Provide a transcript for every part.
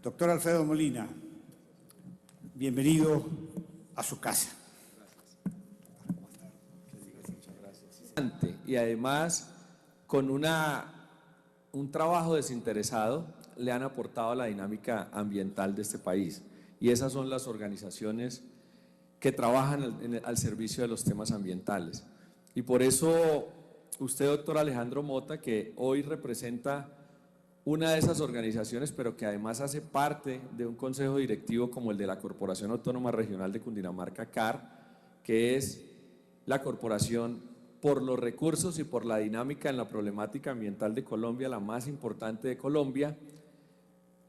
Doctor Alfredo Molina, bienvenido a su casa. Y además, con un trabajo desinteresado, le han aportado a la dinámica ambiental de este país. Y esas son las organizaciones que trabajan al servicio de los temas ambientales. Y por eso, usted, doctor Alejandro Mota, que hoy representa una de esas organizaciones, pero que además hace parte de un consejo directivo como el de la Corporación Autónoma Regional de Cundinamarca, CAR, que es la corporación por los recursos y por la dinámica en la problemática ambiental de Colombia, la más importante de Colombia.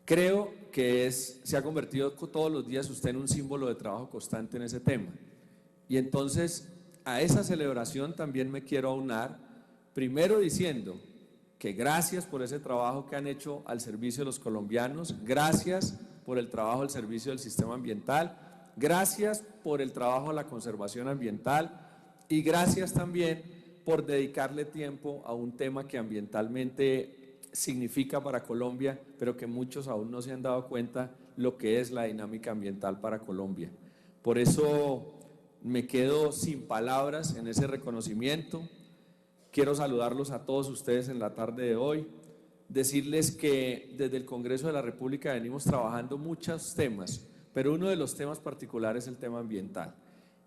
Creo que se ha convertido todos los días usted en un símbolo de trabajo constante en ese tema. Y entonces a esa celebración también me quiero aunar, primero diciendo que gracias por ese trabajo que han hecho al servicio de los colombianos, gracias por el trabajo al servicio del sistema ambiental, gracias por el trabajo a la conservación ambiental y gracias también por dedicarle tiempo a un tema que ambientalmente significa para Colombia, pero que muchos aún no se han dado cuenta lo que es la dinámica ambiental para Colombia. Por eso me quedo sin palabras en ese reconocimiento. Quiero saludarlos a todos ustedes en la tarde de hoy, decirles que desde el Congreso de la República venimos trabajando muchos temas, pero uno de los temas particulares es el tema ambiental.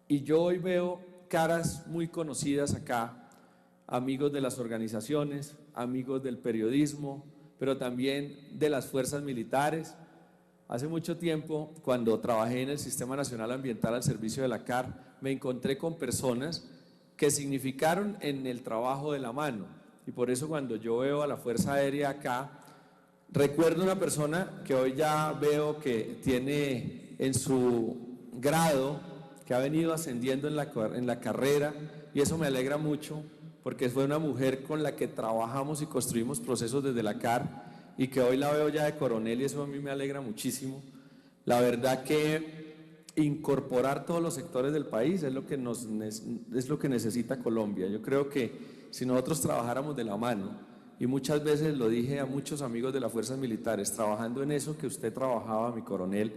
Y yo hoy veo caras muy conocidas acá, amigos de las organizaciones, amigos del periodismo, pero también de las fuerzas militares. Hace mucho tiempo, cuando trabajé en el Sistema Nacional Ambiental al servicio de la CAR, me encontré con personas que significaron en el trabajo de la mano, y por eso cuando yo veo a la Fuerza Aérea acá, recuerdo una persona que hoy ya veo que tiene en su grado, que ha venido ascendiendo en la carrera, y eso me alegra mucho, porque fue una mujer con la que trabajamos y construimos procesos desde la CAR, y que hoy la veo ya de coronel, y eso a mí me alegra muchísimo. La verdad que incorporar todos los sectores del país es lo que necesita Colombia. Yo creo que si nosotros trabajáramos de la mano, y muchas veces lo dije a muchos amigos de las fuerzas militares, trabajando en eso que usted trabajaba, mi coronel,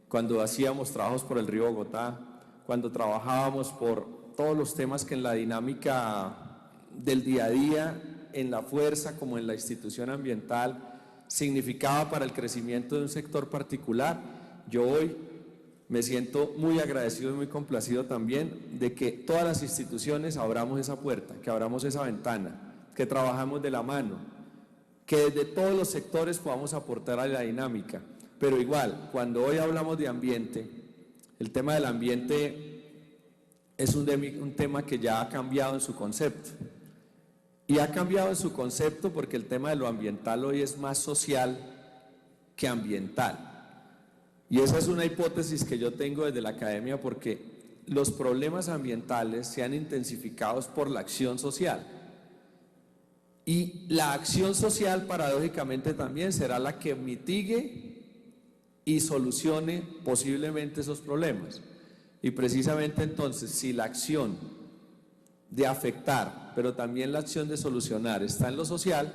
cuando hacíamos trabajos por el río Bogotá, cuando trabajábamos por todos los temas que en la dinámica del día a día, en la fuerza como en la institución ambiental, significaba para el crecimiento de un sector particular. Yo hoy me siento muy agradecido y muy complacido también de que todas las instituciones abramos esa puerta, que abramos esa ventana, que trabajamos de la mano, que desde todos los sectores podamos aportar a la dinámica. Pero igual, cuando hoy hablamos de ambiente, el tema del ambiente es un tema que ya ha cambiado en su concepto. Y ha cambiado en su concepto porque el tema de lo ambiental hoy es más social que ambiental. Y esa es una hipótesis que yo tengo desde la academia, porque los problemas ambientales se han intensificado por la acción social. Y la acción social, paradójicamente, también será la que mitigue y solucione posiblemente esos problemas. Y precisamente entonces, si la acción de afectar, pero también la acción de solucionar está en lo social,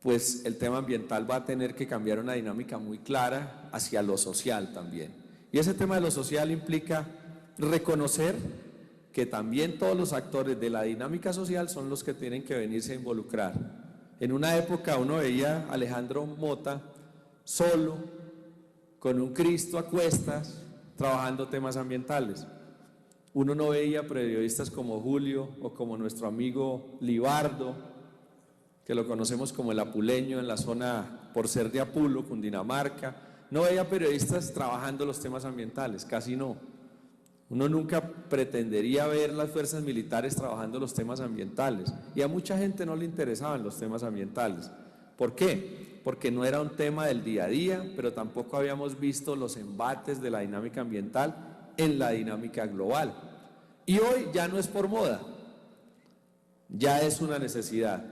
pues el tema ambiental va a tener que cambiar una dinámica muy clara hacia lo social también. Y ese tema de lo social implica reconocer que también todos los actores de la dinámica social son los que tienen que venirse a involucrar. En una época uno veía a Alejandro Mota solo, con un Cristo a cuestas, trabajando temas ambientales. Uno no veía periodistas como Julio o como nuestro amigo Libardo, que lo conocemos como el Apuleño en la zona por ser de Apulo, Cundinamarca. No veía periodistas trabajando los temas ambientales, casi no. Uno nunca pretendería ver las fuerzas militares trabajando los temas ambientales, y a mucha gente no le interesaban los temas ambientales. ¿Por qué? Porque no era un tema del día a día, pero tampoco habíamos visto los embates de la dinámica ambiental en la dinámica global. Y hoy ya no es por moda, ya es una necesidad.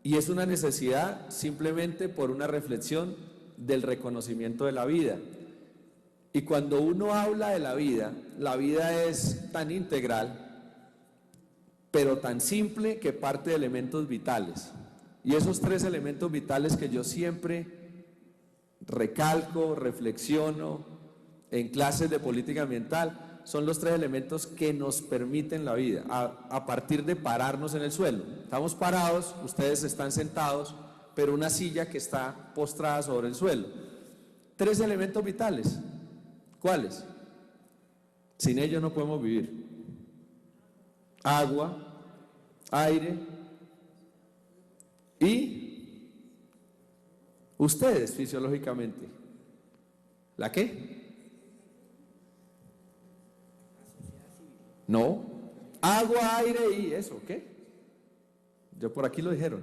Y es una necesidad simplemente por una reflexión del reconocimiento de la vida. Y cuando uno habla de la vida es tan integral, pero tan simple que parte de elementos vitales. Y esos tres elementos vitales que yo siempre recalco, reflexiono en clases de política ambiental, son los 3 elementos que nos permiten la vida, a partir de pararnos en el suelo. Estamos parados, ustedes están sentados, pero una silla que está postrada sobre el suelo. 3 elementos vitales. ¿Cuáles? Sin ellos no podemos vivir. Agua, aire y ustedes fisiológicamente. ¿La qué? No. Agua, aire y eso, ¿qué? Yo por aquí lo dijeron.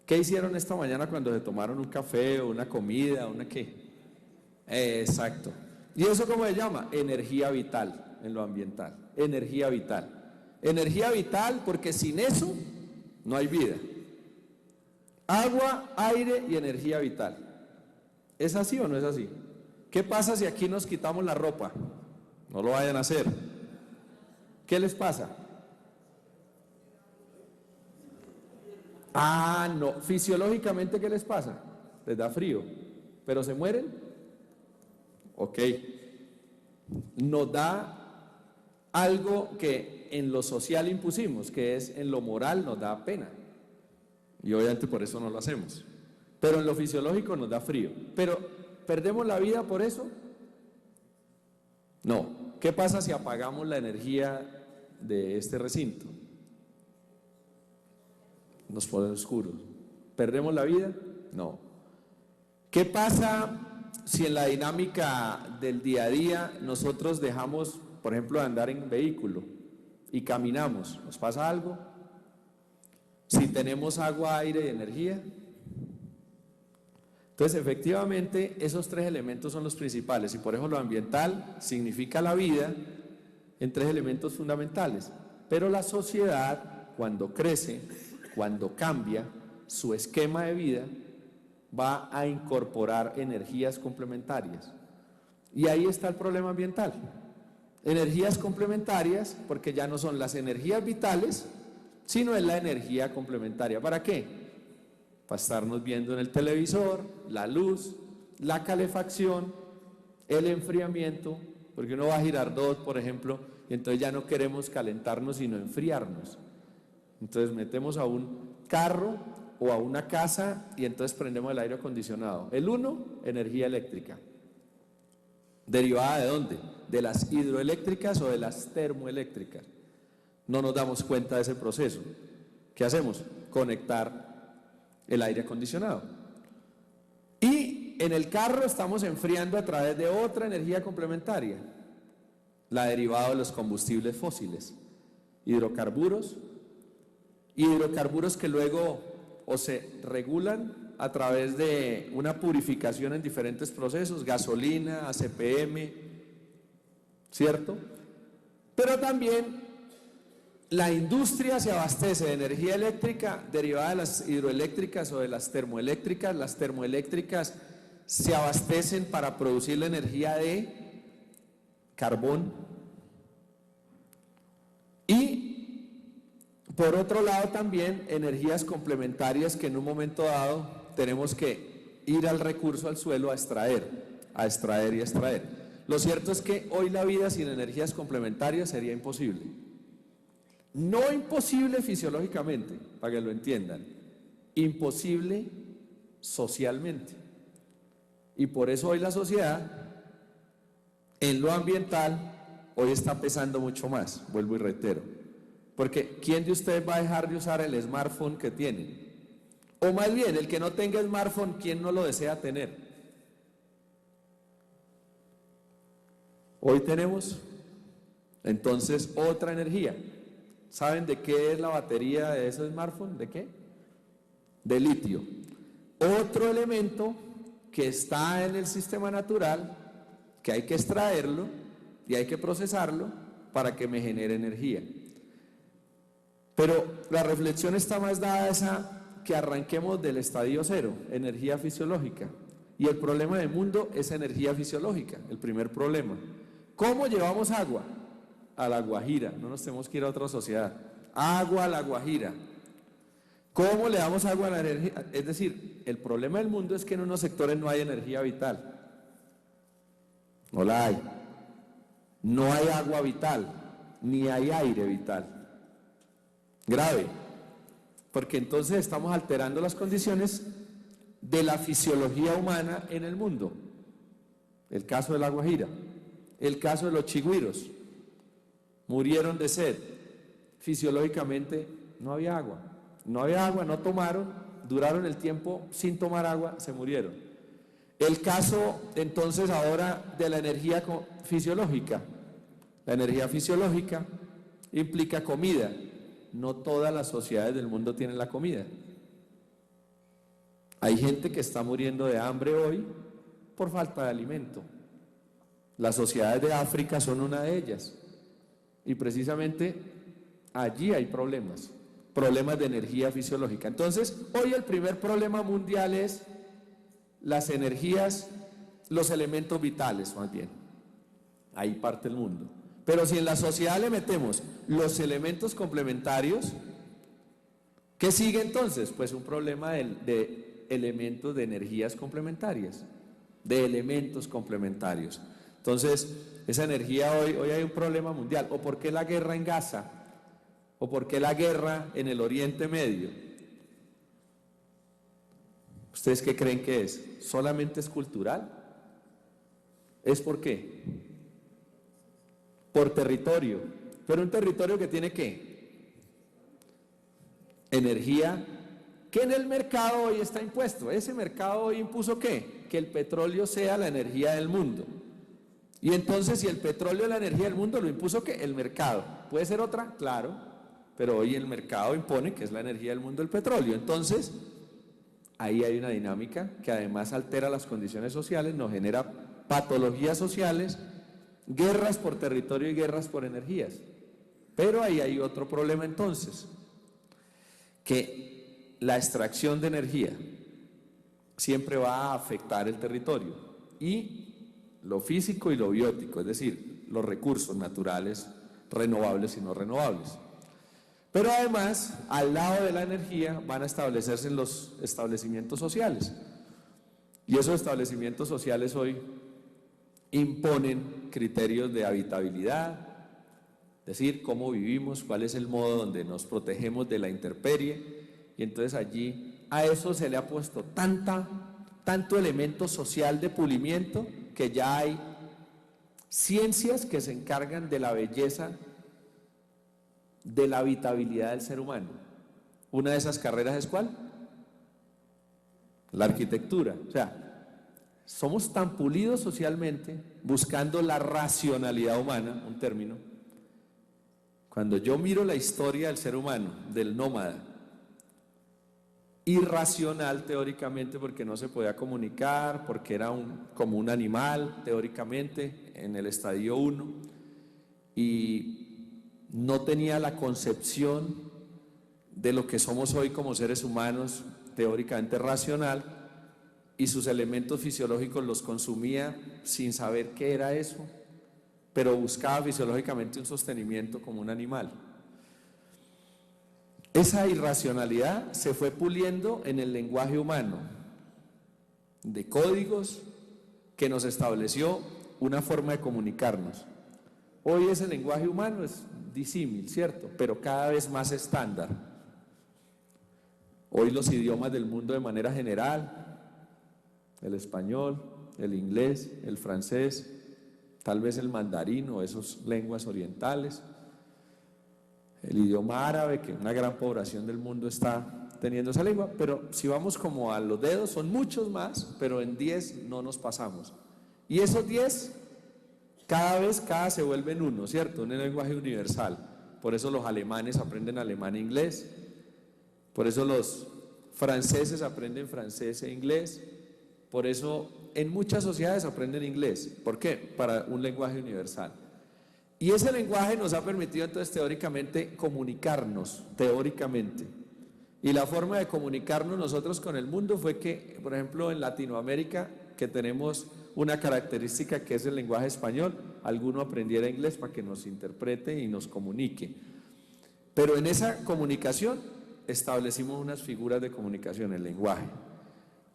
¿Qué hicieron esta mañana cuando se tomaron un café o una comida, una qué? Exacto. ¿Y eso cómo se llama? Energía vital en lo ambiental. Energía vital. Energía vital porque sin eso no hay vida. Agua, aire y energía vital. ¿Es así o no es así? ¿Qué pasa si aquí nos quitamos la ropa? No lo vayan a hacer. ¿Qué les pasa? Ah, no. Fisiológicamente, ¿qué les pasa? Les da frío. ¿Pero se mueren? Ok. Nos da algo que en lo social impusimos, que es en lo moral nos da pena. Y obviamente por eso no lo hacemos. Pero en lo fisiológico nos da frío. Pero, ¿perdemos la vida por eso? No. ¿Qué pasa si apagamos la energía de este recinto? Nos pone oscuro. ¿Perdemos la vida? No. ¿Qué pasa si en la dinámica del día a día nosotros dejamos, por ejemplo, de andar en vehículo y caminamos? ¿Nos pasa algo? Si tenemos agua, aire y energía. Entonces, efectivamente, esos 3 elementos son los principales y por eso lo ambiental significa la vida en 3 elementos fundamentales. Pero la sociedad, cuando crece, cuando cambia su esquema de vida, va a incorporar energías complementarias. Y ahí está el problema ambiental. Energías complementarias, porque ya no son las energías vitales, sino es la energía complementaria. ¿Para qué? Para estarnos viendo en el televisor, la luz, la calefacción, el enfriamiento, porque uno va a girar 2, por ejemplo, y entonces ya no queremos calentarnos, sino enfriarnos. Entonces metemos a un carro o a una casa y entonces prendemos el aire acondicionado. El 1, energía eléctrica. ¿Derivada de dónde? De las hidroeléctricas o de las termoeléctricas. No nos damos cuenta de ese proceso. ¿Qué hacemos? Conectar el aire acondicionado. Y en el carro estamos enfriando a través de otra energía complementaria, la derivada de los combustibles fósiles, hidrocarburos que luego o se regulan a través de una purificación en diferentes procesos, gasolina, ACPM, ¿cierto? Pero también la industria se abastece de energía eléctrica derivada de las hidroeléctricas o de las termoeléctricas. Las termoeléctricas se abastecen para producir la energía de carbón. Y por otro lado también energías complementarias que en un momento dado tenemos que ir al recurso, al suelo, a extraer y a extraer. Lo cierto es que hoy la vida sin energías complementarias sería imposible. No imposible fisiológicamente, para que lo entiendan, imposible socialmente. Y por eso hoy la sociedad, en lo ambiental, hoy está pesando mucho más, vuelvo y reitero. Porque ¿quién de ustedes va a dejar de usar el smartphone que tiene? O más bien, el que no tenga smartphone, ¿quién no lo desea tener? Hoy tenemos, entonces, otra energía. ¿Saben de qué es la batería de ese smartphone? ¿De qué? De litio. Otro elemento que está en el sistema natural, que hay que extraerlo y hay que procesarlo para que me genere energía. Pero la reflexión está más dada a esa que arranquemos del estadio 0, energía fisiológica. Y el problema del mundo es energía fisiológica, el primer problema. ¿Cómo llevamos agua? A La Guajira, no nos tenemos que ir a otra sociedad. Agua a La Guajira. ¿Cómo le damos agua a la energía? Es decir, el problema del mundo es que en unos sectores no hay energía vital. No la hay. No hay agua vital, ni hay aire vital. Grave, porque entonces estamos alterando las condiciones de la fisiología humana en el mundo. El caso de La Guajira, el caso de los chigüiros, murieron de sed. Fisiológicamente no había agua, no tomaron, duraron el tiempo sin tomar agua, se murieron. El caso entonces ahora de la energía fisiológica. La energía fisiológica implica comida. No todas las sociedades del mundo tienen la comida. Hay gente que está muriendo de hambre hoy por falta de alimento. Las sociedades de África son una de ellas. Y precisamente allí hay problemas de energía fisiológica. Entonces, hoy el primer problema mundial es las energías, los elementos vitales, más bien. Ahí parte el mundo. Pero si en la sociedad le metemos los elementos complementarios, ¿qué sigue entonces? Pues un problema de elementos de energías complementarias, de elementos complementarios. Entonces, esa energía hoy hay un problema mundial. ¿O por qué la guerra en Gaza? ¿O por qué la guerra en el Oriente Medio? ¿Ustedes qué creen que es? ¿Solamente es cultural? ¿Es por qué? Por territorio. Pero un territorio que tiene ¿qué? Energía que en el mercado hoy está impuesto. Ese mercado hoy impuso ¿qué? Que el petróleo sea la energía del mundo. Y entonces, si el petróleo es la energía del mundo, lo impuso ¿qué? El mercado. ¿Puede ser otra? Claro, pero hoy el mercado impone que es la energía del mundo el petróleo. Entonces, ahí hay una dinámica que además altera las condiciones sociales, nos genera patologías sociales, guerras por territorio y guerras por energías. Pero ahí hay otro problema entonces, que la extracción de energía siempre va a afectar el territorio y lo físico y lo biótico, es decir, los recursos naturales, renovables y no renovables. Pero además, al lado de la energía van a establecerse los establecimientos sociales. Y esos establecimientos sociales hoy imponen criterios de habitabilidad, es decir, cómo vivimos, cuál es el modo donde nos protegemos de la intemperie. Y entonces allí a eso se le ha puesto tanto elemento social de pulimiento que ya hay ciencias que se encargan de la belleza, de la habitabilidad del ser humano. Una de esas carreras es ¿cuál? La arquitectura. O sea, somos tan pulidos socialmente buscando la racionalidad humana, un término. Cuando yo miro la historia del ser humano, del nómada, irracional teóricamente porque no se podía comunicar, porque era como un animal teóricamente en el estadio 1 y no tenía la concepción de lo que somos hoy como seres humanos teóricamente racional, y sus elementos fisiológicos los consumía sin saber qué era eso, pero buscaba fisiológicamente un sostenimiento como un animal. Esa irracionalidad se fue puliendo en el lenguaje humano, de códigos que nos estableció una forma de comunicarnos. Hoy ese lenguaje humano es disímil, ¿cierto? Pero cada vez más estándar. Hoy los idiomas del mundo de manera general, el español, el inglés, el francés, tal vez el mandarín o esas lenguas orientales, el idioma árabe, que una gran población del mundo está teniendo esa lengua, pero si vamos como a los dedos, son muchos más, pero en 10 no nos pasamos. Y esos 10, cada se vuelven uno, ¿cierto? Un lenguaje universal. Por eso los alemanes aprenden alemán e inglés, por eso los franceses aprenden francés e inglés, por eso en muchas sociedades aprenden inglés. ¿Por qué? Para un lenguaje universal. Y ese lenguaje nos ha permitido entonces teóricamente comunicarnos, teóricamente. Y la forma de comunicarnos nosotros con el mundo fue que, por ejemplo, en Latinoamérica, que tenemos una característica que es el lenguaje español, alguno aprendiera inglés para que nos interprete y nos comunique. Pero en esa comunicación establecimos unas figuras de comunicación, el lenguaje.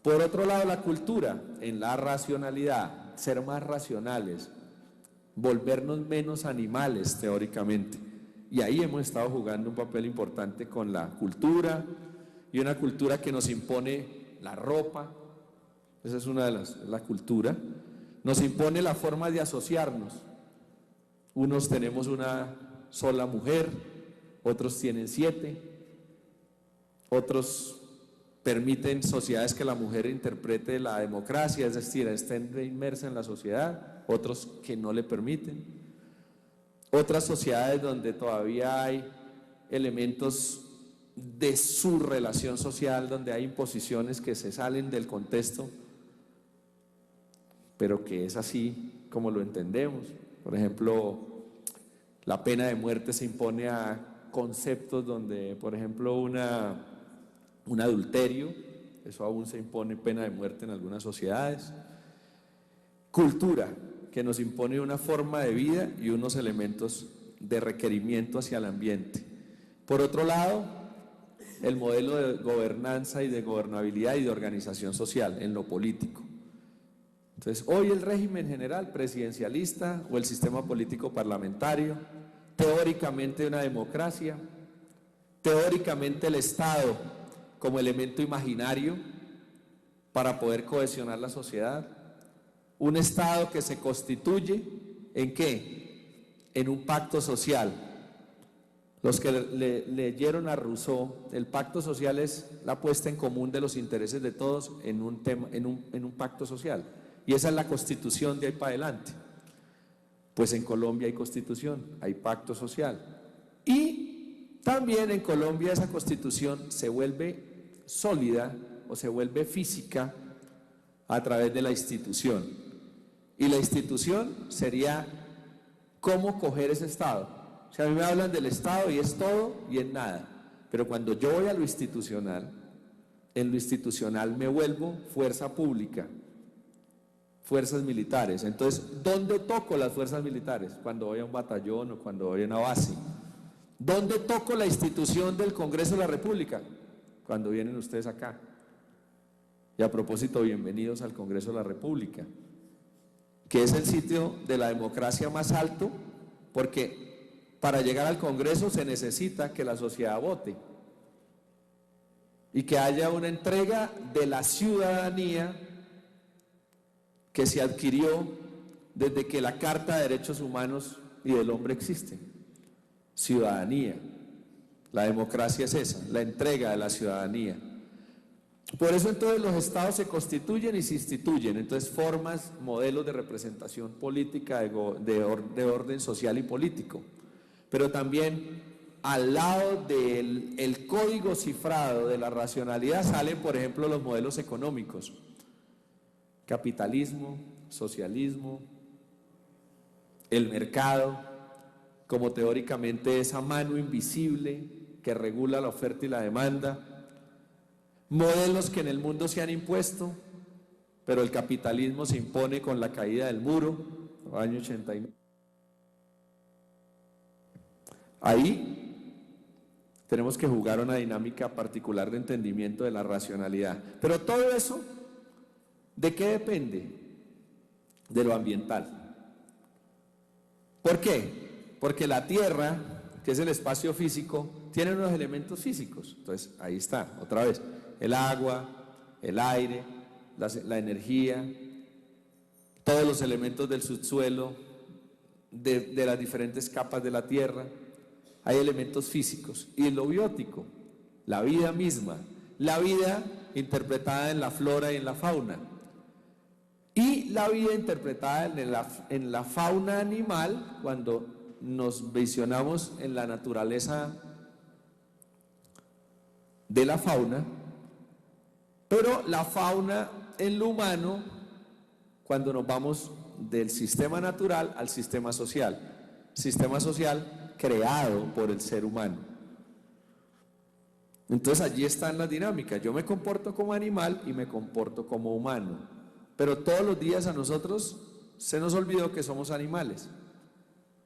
Por otro lado, la cultura, en la racionalidad, ser más racionales, volvernos menos animales teóricamente. Y ahí hemos estado jugando un papel importante con la cultura, y una cultura que nos impone la ropa, esa es una de la cultura, nos impone la forma de asociarnos. Unos tenemos una sola mujer, otros tienen 7, otros permiten sociedades que la mujer interprete la democracia, es decir, estén inmersa en la sociedad, otros que no le permiten. Otras sociedades donde todavía hay elementos de su relación social, donde hay imposiciones que se salen del contexto, pero que es así como lo entendemos. Por ejemplo, la pena de muerte se impone a conceptos donde, por ejemplo, un adulterio, eso aún se impone pena de muerte en algunas sociedades. Cultura, que nos impone una forma de vida y unos elementos de requerimiento hacia el ambiente. Por otro lado, el modelo de gobernanza y de gobernabilidad y de organización social en lo político. Entonces, hoy el régimen general presidencialista o el sistema político parlamentario, teóricamente una democracia, teóricamente el Estado como elemento imaginario para poder cohesionar la sociedad, un Estado que se constituye ¿en qué? En un pacto social. Los que leyeron a Rousseau, el pacto social es la puesta en común de los intereses de todos en un pacto social. Y esa es la constitución de ahí para adelante. Pues en Colombia hay constitución, hay pacto social. Y también en Colombia esa constitución se vuelve sólida o se vuelve física a través de la institución. Y la institución sería cómo coger ese Estado. O sea, a mí me hablan del Estado y es todo y es nada. Pero cuando yo voy a lo institucional, en lo institucional me vuelvo fuerza pública, fuerzas militares. Entonces, ¿dónde toco las fuerzas militares? Cuando voy a un batallón o cuando voy a una base. ¿Dónde toco la institución del Congreso de la República? Cuando vienen ustedes acá. Y a propósito, bienvenidos al Congreso de la República, que es el sitio de la democracia más alto, porque para llegar al Congreso se necesita que la sociedad vote y que haya una entrega de la ciudadanía que se adquirió desde que la Carta de Derechos Humanos y del Hombre existe. Ciudadanía. La democracia es esa, la entrega de la ciudadanía. Por eso entonces los estados se constituyen y se instituyen, entonces formas, modelos de representación política de orden social y político. Pero también al lado del código cifrado de la racionalidad salen, por ejemplo, los modelos económicos. Capitalismo, socialismo, el mercado, como teóricamente esa mano invisible que regula la oferta y la demanda. Modelos que en el mundo se han impuesto, pero el capitalismo se impone con la caída del muro, año 89. Ahí tenemos que jugar una dinámica particular de entendimiento de la racionalidad. Pero todo eso, ¿de qué depende? De lo ambiental. ¿Por qué? Porque la Tierra, que es el espacio físico, tiene unos elementos físicos. Entonces, ahí está, otra vez. El agua, el aire, la energía, todos los elementos del subsuelo, de las diferentes capas de la tierra. Hay elementos físicos. Y lo biótico, la vida misma, la vida interpretada en la flora y en la fauna. Y la vida interpretada en la fauna animal, cuando nos visionamos en la naturaleza de la fauna. Pero la fauna en lo humano, cuando nos vamos del sistema natural al sistema social creado por el ser humano. Entonces allí están las dinámicas. Yo me comporto como animal y me comporto como humano, pero todos los días a nosotros se nos olvidó que somos animales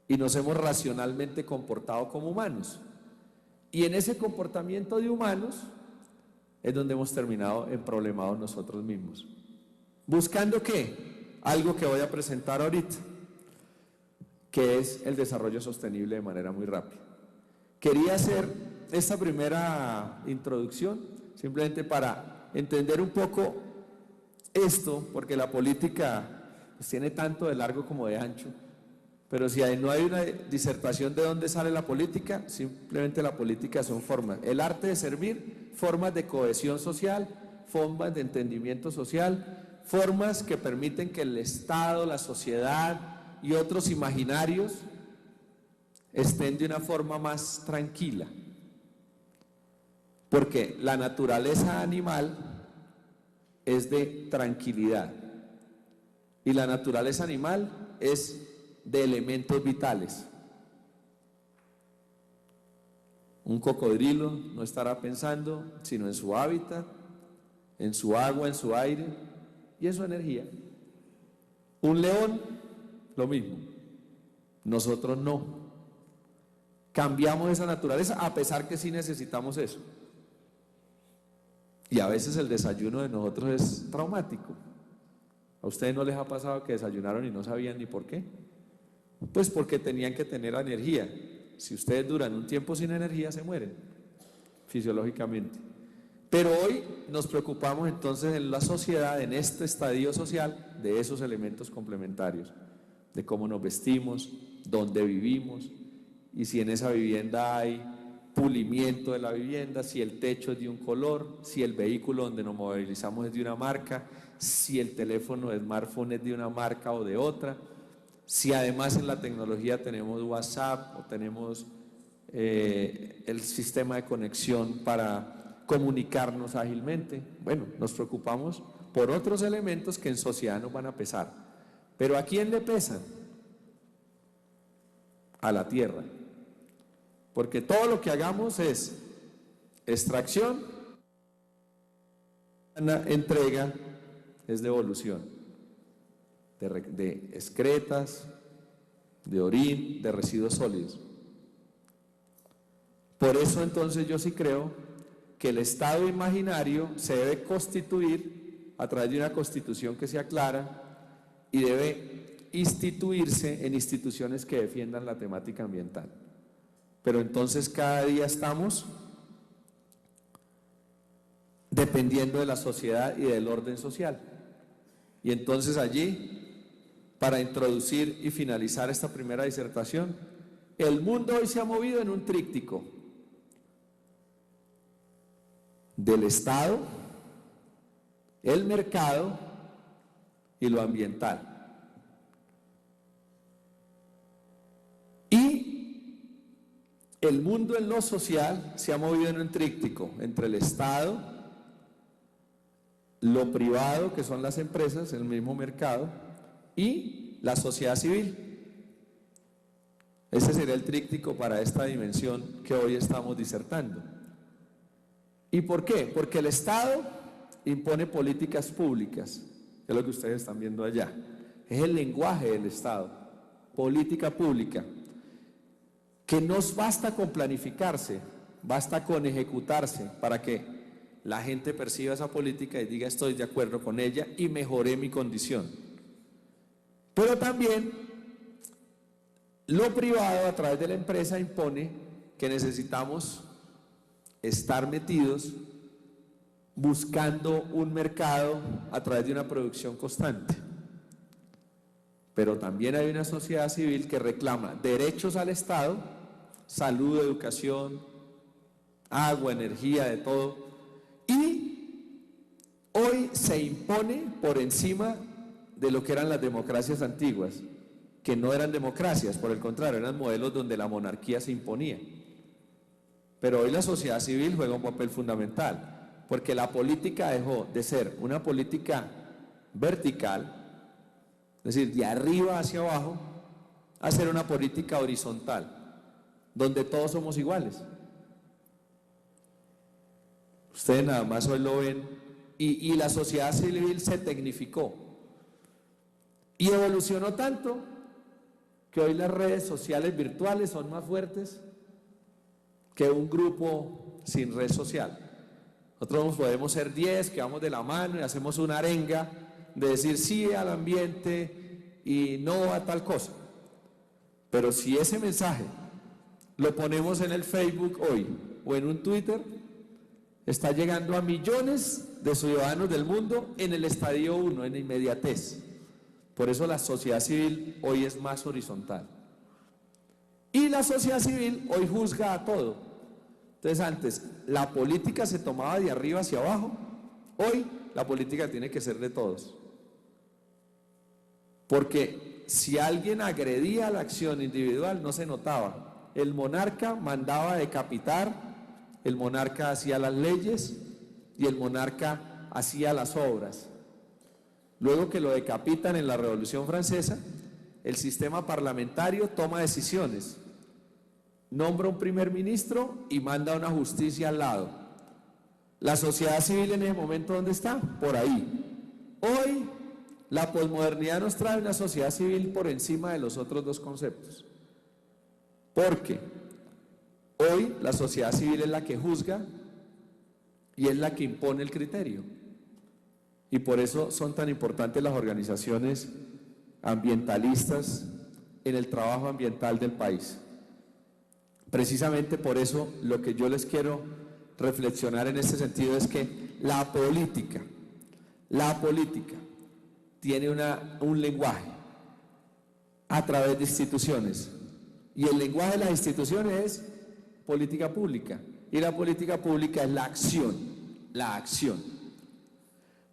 y nos hemos racionalmente comportado como humanos. Y en ese comportamiento de humanos es donde hemos terminado emproblemados nosotros mismos. ¿Buscando qué? Algo que voy a presentar ahorita, que es el desarrollo sostenible de manera muy rápida. Quería hacer esta primera introducción simplemente para entender un poco esto, porque la política pues, tiene tanto de largo como de ancho, pero si no hay una disertación de dónde sale la política, simplemente la política son formas. El arte de servir, formas de cohesión social, formas de entendimiento social, formas que permiten que el Estado, la sociedad y otros imaginarios estén de una forma más tranquila. Porque la naturaleza animal es de tranquilidad y la naturaleza animal es de elementos vitales. Un cocodrilo no estará pensando sino en su hábitat, en su agua, en su aire y en su energía. Un león, lo mismo. Nosotros no. Cambiamos esa naturaleza a pesar que sí necesitamos eso. Y a veces el desayuno de nosotros es traumático. ¿A ustedes no les ha pasado que desayunaron y no sabían ni por qué? Pues porque tenían que tener energía. Si ustedes duran un tiempo sin energía, se mueren fisiológicamente. Pero hoy nos preocupamos entonces en la sociedad, en este estadio social, de esos elementos complementarios, de cómo nos vestimos, dónde vivimos, y si en esa vivienda hay pulimiento de la vivienda, si el techo es de un color, si el vehículo donde nos movilizamos es de una marca, si el teléfono de smartphone es de una marca o de otra, si además en la tecnología tenemos WhatsApp o tenemos el sistema de conexión para comunicarnos ágilmente. Bueno, nos preocupamos por otros elementos que en sociedad nos van a pesar. ¿Pero a quién le pesan? A la tierra. Porque todo lo que hagamos es extracción, entrega, es devolución. De excretas, de orín, de residuos sólidos. Por eso entonces yo sí creo que el Estado imaginario se debe constituir a través de una constitución que sea clara y debe instituirse en instituciones que defiendan la temática ambiental. Pero entonces cada día estamos dependiendo de la sociedad y del orden social. Y entonces allí, para introducir y finalizar esta primera disertación, el mundo hoy se ha movido en un tríptico del Estado, el mercado y lo ambiental. Y el mundo en lo social se ha movido en un tríptico entre el Estado, lo privado, que son las empresas, el mismo mercado, y la sociedad civil. Ese sería el tríptico para esta dimensión que hoy estamos disertando. ¿Y por qué? Porque el Estado impone políticas públicas, que es lo que ustedes están viendo allá. Es el lenguaje del Estado, política pública, que no basta con planificarse, basta con ejecutarse para que la gente perciba esa política y diga estoy de acuerdo con ella y mejoré mi condición. Pero también lo privado a través de la empresa impone que necesitamos estar metidos buscando un mercado a través de una producción constante. Pero también hay una sociedad civil que reclama derechos al Estado, salud, educación, agua, energía, de todo. Y hoy se impone por encima de lo que eran las democracias antiguas, que no eran democracias, por el contrario, eran modelos donde la monarquía se imponía. Pero hoy la sociedad civil juega un papel fundamental, porque la política dejó de ser una política vertical, es decir, de arriba hacia abajo, a ser una política horizontal, donde todos somos iguales. Ustedes nada más hoy lo ven, y la sociedad civil se tecnificó y evolucionó tanto que hoy las redes sociales virtuales son más fuertes que un grupo sin red social. Nosotros podemos ser 10 que vamos de la mano y hacemos una arenga de decir sí al ambiente y no a tal cosa. Pero si ese mensaje lo ponemos en el Facebook hoy o en un Twitter, está llegando a millones de ciudadanos del mundo en el estadio 1, en inmediatez. Por eso la sociedad civil hoy es más horizontal. Y la sociedad civil hoy juzga a todo. Entonces antes la política se tomaba de arriba hacia abajo, hoy la política tiene que ser de todos. Porque si alguien agredía la acción individual no se notaba. El monarca mandaba decapitar, el monarca hacía las leyes y el monarca hacía las obras. Luego que lo decapitan en la Revolución Francesa, el sistema parlamentario toma decisiones, nombra un primer ministro y manda una justicia al lado. La sociedad civil en ese momento, ¿dónde está? Por ahí. Hoy la posmodernidad nos trae una sociedad civil por encima de los otros dos conceptos. Porque hoy la sociedad civil es la que juzga y es la que impone el criterio. Y por eso son tan importantes las organizaciones ambientalistas en el trabajo ambiental del país. Precisamente por eso lo que yo les quiero reflexionar en este sentido es que la política tiene un lenguaje a través de instituciones. Y el lenguaje de las instituciones es política pública. Y la política pública es la acción, la acción.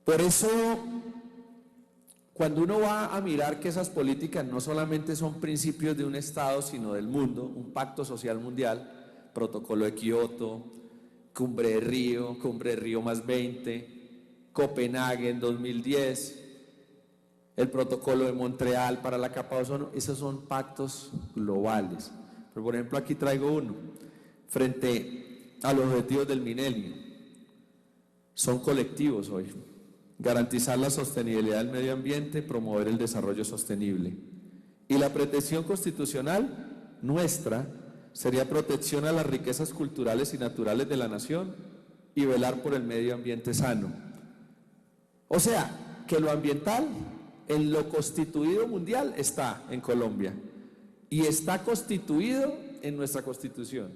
Por eso, cuando uno va a mirar que esas políticas no solamente son principios de un Estado, sino del mundo, un pacto social mundial, protocolo de Kioto, Cumbre de Río +20, Copenhague en 2010, el protocolo de Montreal para la capa de ozono, esos son pactos globales. Pero por ejemplo aquí traigo uno, frente a los objetivos del milenio, son colectivos hoy. Garantizar la sostenibilidad del medio ambiente, promover el desarrollo sostenible. Y la protección constitucional nuestra sería protección a las riquezas culturales y naturales de la nación y velar por el medio ambiente sano. O sea, que lo ambiental en lo constituido mundial está en Colombia y está constituido en nuestra Constitución.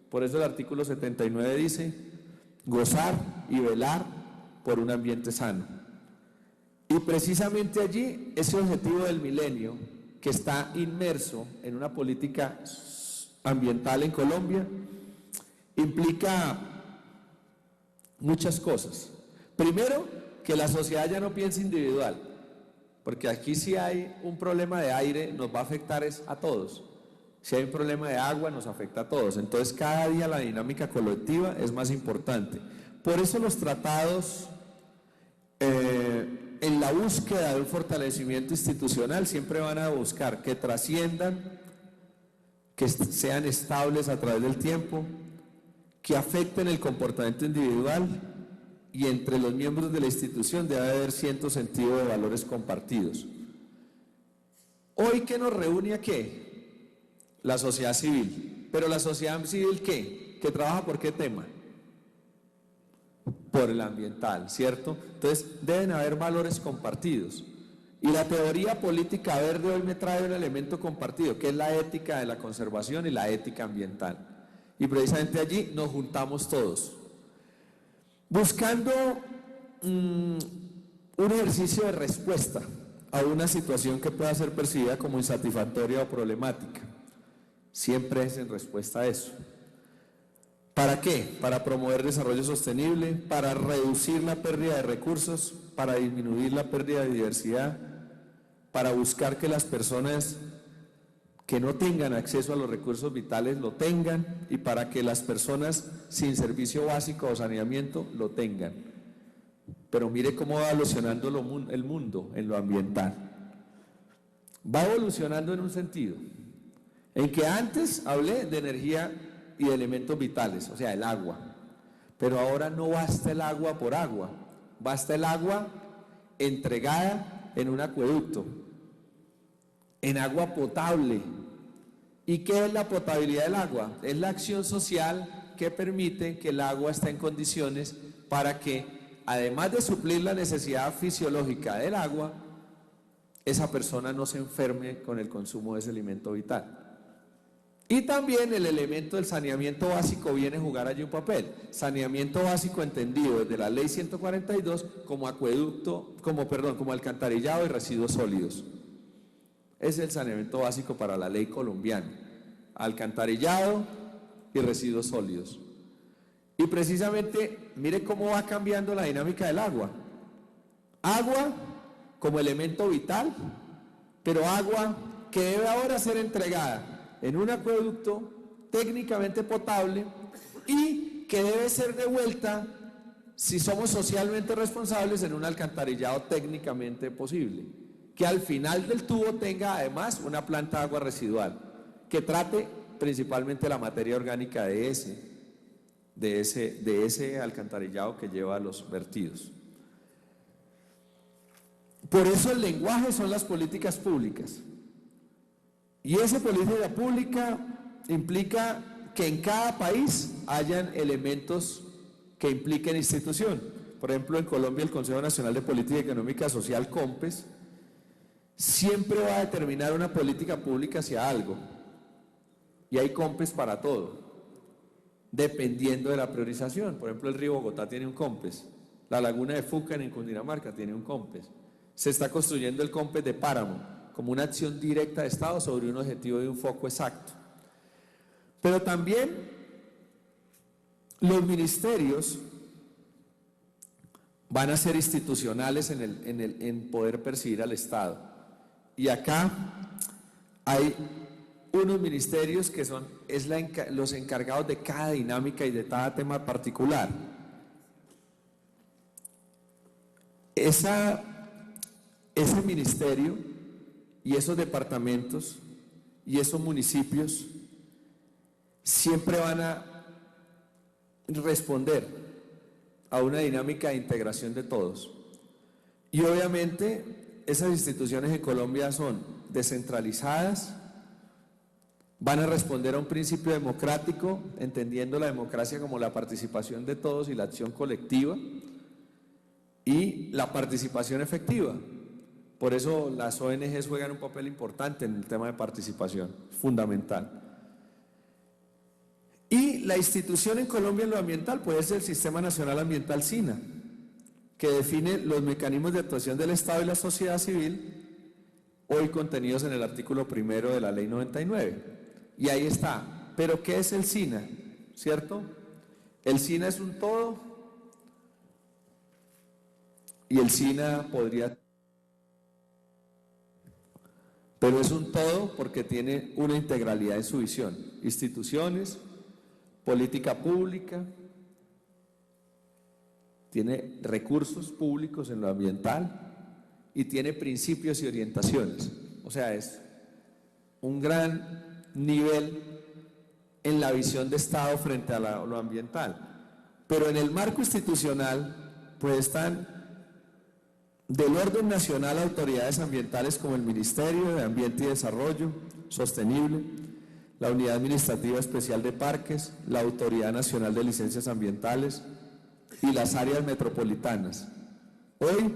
Por eso el artículo 79 dice gozar y velar por un ambiente sano. Y precisamente allí, ese objetivo del milenio, que está inmerso en una política ambiental en Colombia, implica muchas cosas. Primero, que la sociedad ya no piense individual, porque aquí si hay un problema de aire nos va a afectar a todos. Si hay un problema de agua nos afecta a todos. Entonces cada día la dinámica colectiva es más importante. Por eso los tratados en la búsqueda de un fortalecimiento institucional siempre van a buscar que trasciendan, que sean estables a través del tiempo, que afecten el comportamiento individual y entre los miembros de la institución debe haber cierto sentido de valores compartidos. Hoy, ¿qué nos reúne a qué? La sociedad civil. ¿Pero la sociedad civil qué? ¿Que trabaja por qué tema? Por el ambiental, ¿cierto? Entonces deben haber valores compartidos. Y la teoría política verde hoy me trae un elemento compartido, que es la ética de la conservación y la ética ambiental. Y precisamente allí nos juntamos todos, buscando un ejercicio de respuesta a una situación que pueda ser percibida como insatisfactoria o problemática. Siempre es en respuesta a eso. ¿Para qué? Para promover desarrollo sostenible, para reducir la pérdida de recursos, para disminuir la pérdida de diversidad, para buscar que las personas que no tengan acceso a los recursos vitales lo tengan y para que las personas sin servicio básico o saneamiento lo tengan. Pero mire cómo va evolucionando el mundo en lo ambiental. Va evolucionando en un sentido, en que antes hablé de energía y de elementos vitales, o sea, el agua. Pero ahora no basta el agua por agua, basta el agua entregada en un acueducto, en agua potable. ¿Y qué es la potabilidad del agua? Es la acción social que permite que el agua esté en condiciones para que, además de suplir la necesidad fisiológica del agua, esa persona no se enferme con el consumo de ese alimento vital. Y también el elemento del saneamiento básico viene a jugar allí un papel. Saneamiento básico entendido desde la ley 142 como como alcantarillado y residuos sólidos. Ese es el saneamiento básico para la ley colombiana. Alcantarillado y residuos sólidos. Y precisamente, mire cómo va cambiando la dinámica del agua. Agua como elemento vital, pero agua que debe ahora ser entregada en un acueducto técnicamente potable y que debe ser devuelta, si somos socialmente responsables, en un alcantarillado técnicamente posible, que al final del tubo tenga además una planta de agua residual, que trate principalmente la materia orgánica de ese alcantarillado que lleva a los vertidos. Por eso el lenguaje son las políticas públicas. Y esa política pública implica que en cada país hayan elementos que impliquen institución. Por ejemplo, en Colombia el Consejo Nacional de Política Económica Social, COMPES, siempre va a determinar una política pública hacia algo. Y hay COMPES para todo, dependiendo de la priorización. Por ejemplo, el río Bogotá tiene un COMPES, la laguna de Fucan en Cundinamarca tiene un COMPES. Se está construyendo el COMPES de Páramo, como una acción directa de Estado sobre un objetivo de un foco exacto. Pero también los ministerios van a ser institucionales en poder percibir al Estado. Y acá hay unos ministerios que son los encargados de cada dinámica y de cada tema particular. Ese ministerio y esos departamentos y esos municipios siempre van a responder a una dinámica de integración de todos. Y obviamente esas instituciones en Colombia son descentralizadas, van a responder a un principio democrático, entendiendo la democracia como la participación de todos y la acción colectiva y la participación efectiva. Por eso las ONGs juegan un papel importante en el tema de participación, fundamental. Y la institución en Colombia en lo ambiental puede ser el Sistema Nacional Ambiental SINA, que define los mecanismos de actuación del Estado y la sociedad civil, hoy contenidos en el artículo 1 de la Ley 99. Y ahí está. ¿Pero qué es el SINA? ¿Cierto? El SINA es un todo y el SINA podría... Pero es un todo porque tiene una integralidad en su visión. Instituciones, política pública, tiene recursos públicos en lo ambiental y tiene principios y orientaciones. O sea, es un gran nivel en la visión de Estado frente a lo ambiental. Pero en el marco institucional, pues están del orden nacional autoridades ambientales como el Ministerio de Ambiente y Desarrollo Sostenible, la Unidad Administrativa Especial de Parques, la Autoridad Nacional de Licencias Ambientales y las áreas metropolitanas. Hoy,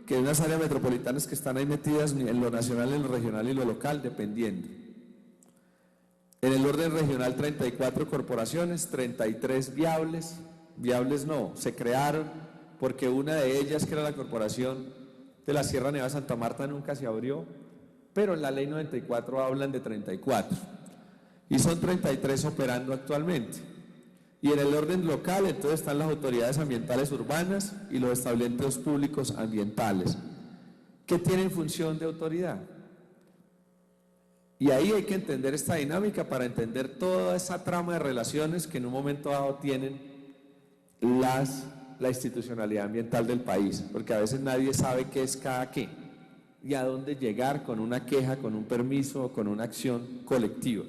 que hay unas áreas metropolitanas que están ahí metidas en lo nacional, en lo regional y lo local, dependiendo. En el orden regional 34 corporaciones, 33 viables no, se crearon porque una de ellas, que era la Corporación de la Sierra Nevada de Santa Marta, nunca se abrió, pero en la Ley 94 hablan de 34, y son 33 operando actualmente. Y en el orden local, entonces, están las autoridades ambientales urbanas y los establecimientos públicos ambientales, que tienen función de autoridad. Y ahí hay que entender esta dinámica para entender toda esa trama de relaciones que en un momento dado tienen la institucionalidad ambiental del país, porque a veces nadie sabe qué es cada qué y a dónde llegar con una queja, con un permiso o con una acción colectiva.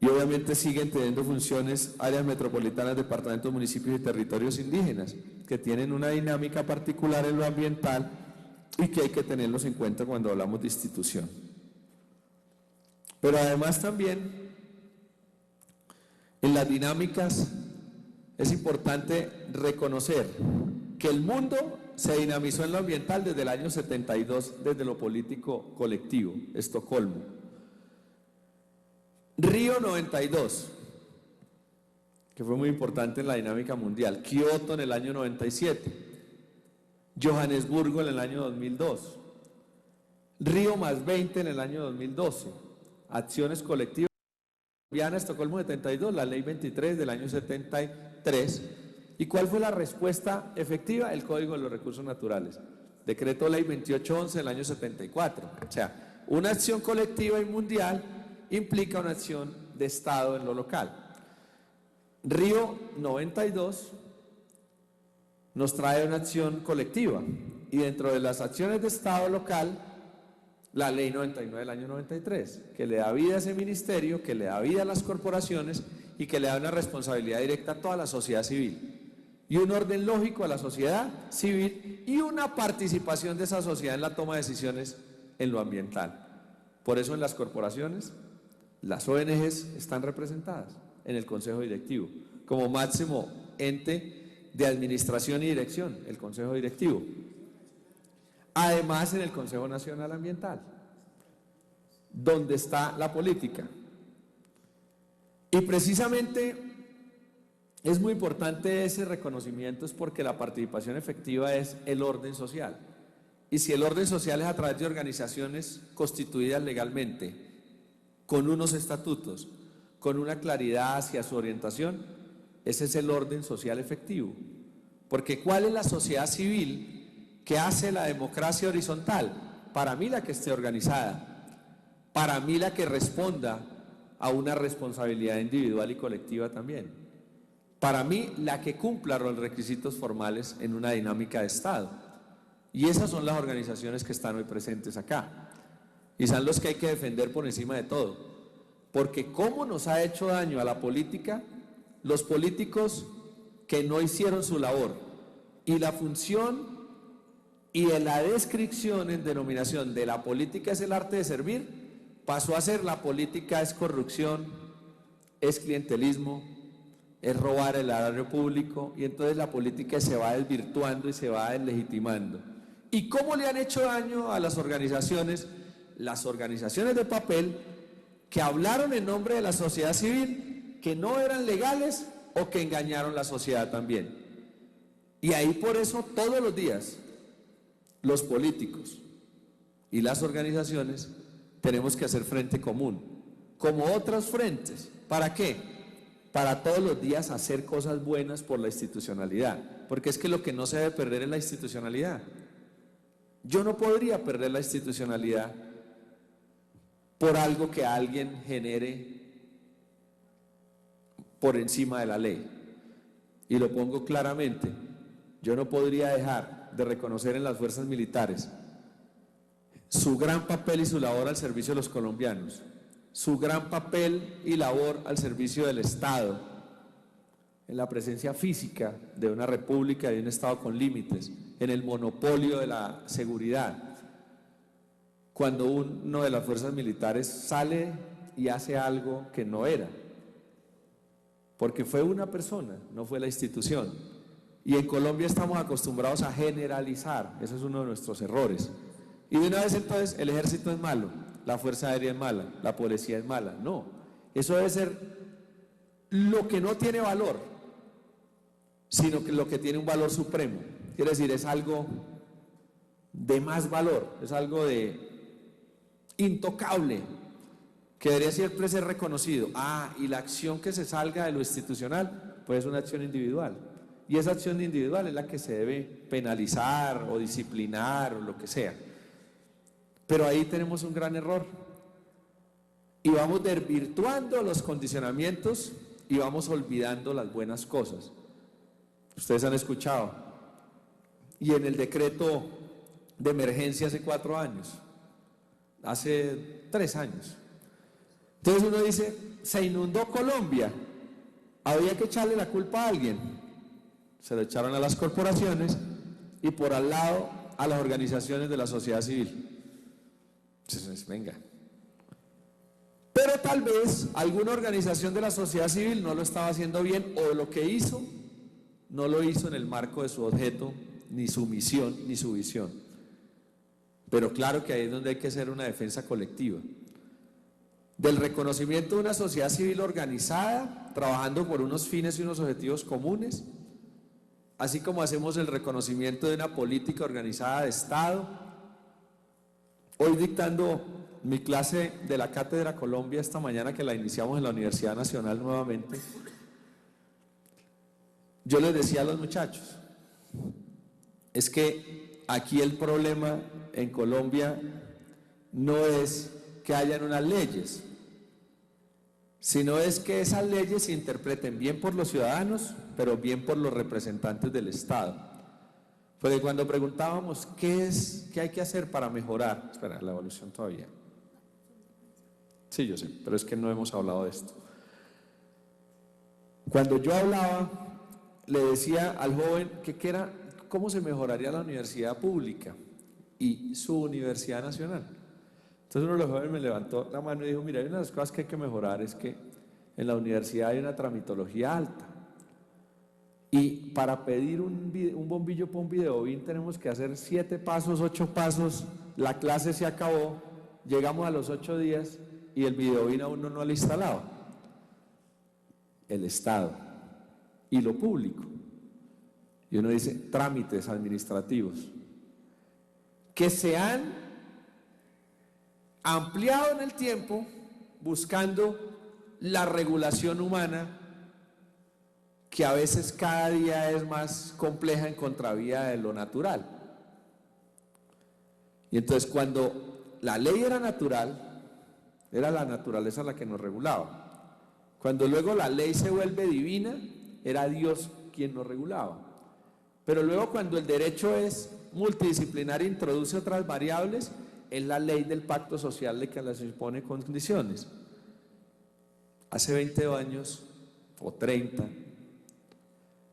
Y obviamente siguen teniendo funciones áreas metropolitanas, departamentos, municipios y territorios indígenas, que tienen una dinámica particular en lo ambiental y que hay que tenerlos en cuenta cuando hablamos de institución. Pero además también en las dinámicas es importante reconocer que el mundo se dinamizó en lo ambiental desde el año 72, desde lo político colectivo, Estocolmo. Río 92, que fue muy importante en la dinámica mundial. Kioto en el año 97. Johannesburgo en el año 2002. Río +20 en el año 2012. Acciones colectivas. Estocolmo 72, la ley 23 del año 73. ¿Y cuál fue la respuesta efectiva? El Código de los Recursos Naturales. Decreto Ley 2811 del año 74. O sea, una acción colectiva y mundial implica una acción de Estado en lo local. Río 92 nos trae una acción colectiva y dentro de las acciones de Estado local, la Ley 99 del año 93, que le da vida a ese ministerio, que le da vida a las corporaciones y que le da una responsabilidad directa a toda la sociedad civil y un orden lógico a la sociedad civil y una participación de esa sociedad en la toma de decisiones en lo ambiental. Por eso en las corporaciones, las ONGs están representadas en el Consejo Directivo, como máximo ente de administración y dirección, el Consejo Directivo. Además en el Consejo Nacional Ambiental, donde está la política. Y precisamente es muy importante ese reconocimiento, es porque la participación efectiva es el orden social. Y si el orden social es a través de organizaciones constituidas legalmente, con unos estatutos, con una claridad hacia su orientación, ese es el orden social efectivo. Porque ¿cuál es la sociedad civil que hace la democracia horizontal? Para mí la que esté organizada, para mí la que responda a una responsabilidad individual y colectiva también, para mí la que cumpla los requisitos formales en una dinámica de Estado. Y esas son las organizaciones que están hoy presentes acá y son los que hay que defender por encima de todo, porque cómo nos ha hecho daño a la política los políticos que no hicieron su labor, y la función y la descripción en denominación de la política es el arte de servir, pasó a ser la política es corrupción, es clientelismo, es robar el erario público, y entonces la política se va desvirtuando y se va deslegitimando. ¿Y cómo le han hecho daño a las organizaciones? Las organizaciones de papel que hablaron en nombre de la sociedad civil, que no eran legales o que engañaron a la sociedad también. Y ahí por eso todos los días los políticos y las organizaciones tenemos que hacer frente común, como otros frentes. ¿Para qué? Para todos los días hacer cosas buenas por la institucionalidad, porque es que lo que no se debe perder es la institucionalidad. Yo no podría perder la institucionalidad por algo que alguien genere por encima de la ley. Y lo pongo claramente, yo no podría dejar de reconocer en las fuerzas militares su gran papel y su labor al servicio de los colombianos, su gran papel y labor al servicio del Estado, en la presencia física de una república y de un Estado con límites, en el monopolio de la seguridad. Cuando uno de las fuerzas militares sale y hace algo que no era, porque fue una persona, no fue la institución. Y en Colombia estamos acostumbrados a generalizar, ese es uno de nuestros errores. Y de una vez entonces el ejército es malo, la fuerza aérea es mala, la policía es mala. No, eso debe ser lo que no tiene valor, sino que lo que tiene un valor supremo. Quiere decir, es algo de más valor, es algo de intocable, que debería siempre ser reconocido. Y la acción que se salga de lo institucional, pues es una acción individual. Y esa acción individual es la que se debe penalizar o disciplinar o lo que sea. Pero ahí tenemos un gran error. Y vamos desvirtuando los condicionamientos y vamos olvidando las buenas cosas. Ustedes han escuchado. Y en el decreto de emergencia hace 4 años, hace 3 años. Entonces uno dice, se inundó Colombia, había que echarle la culpa a alguien. Se lo echaron a las corporaciones y por al lado a las organizaciones de la sociedad civil. Entonces, venga. Pero tal vez alguna organización de la sociedad civil no lo estaba haciendo bien, o lo que hizo no lo hizo en el marco de su objeto, ni su misión, ni su visión. Pero claro que ahí es donde hay que hacer una defensa colectiva. Del reconocimiento de una sociedad civil organizada, trabajando por unos fines y unos objetivos comunes, así como hacemos el reconocimiento de una política organizada de Estado. Hoy dictando mi clase de la Cátedra Colombia esta mañana, que la iniciamos en la Universidad Nacional nuevamente, yo les decía a los muchachos, es que aquí el problema en Colombia no es que hayan unas leyes, sino es que esas leyes se interpreten bien por los ciudadanos, pero bien por los representantes del Estado. Porque cuando preguntábamos qué hay que hacer para mejorar, espera, la evolución todavía. Sí, yo sé, pero es que no hemos hablado de esto. Cuando yo hablaba, le decía al joven que era, cómo se mejoraría la universidad pública y su universidad nacional. Entonces uno de los jóvenes me levantó la mano y dijo, mira, hay una de las cosas que hay que mejorar es que en la universidad hay una tramitología alta. Y para pedir un bombillo para un videobeam tenemos que hacer 7 pasos, 8 pasos, la clase se acabó, llegamos a los 8 días y el videobeam aún no lo ha instalado. El Estado y lo público. Y uno dice, trámites administrativos que se han ampliado en el tiempo buscando la regulación humana, que a veces cada día es más compleja en contravía de lo natural. Y entonces cuando la ley era natural, era la naturaleza la que nos regulaba. Cuando luego la ley se vuelve divina, era Dios quien nos regulaba. Pero luego cuando el derecho es multidisciplinar e introduce otras variables, es la ley del pacto social de que las impone condiciones. Hace 20 años o 30,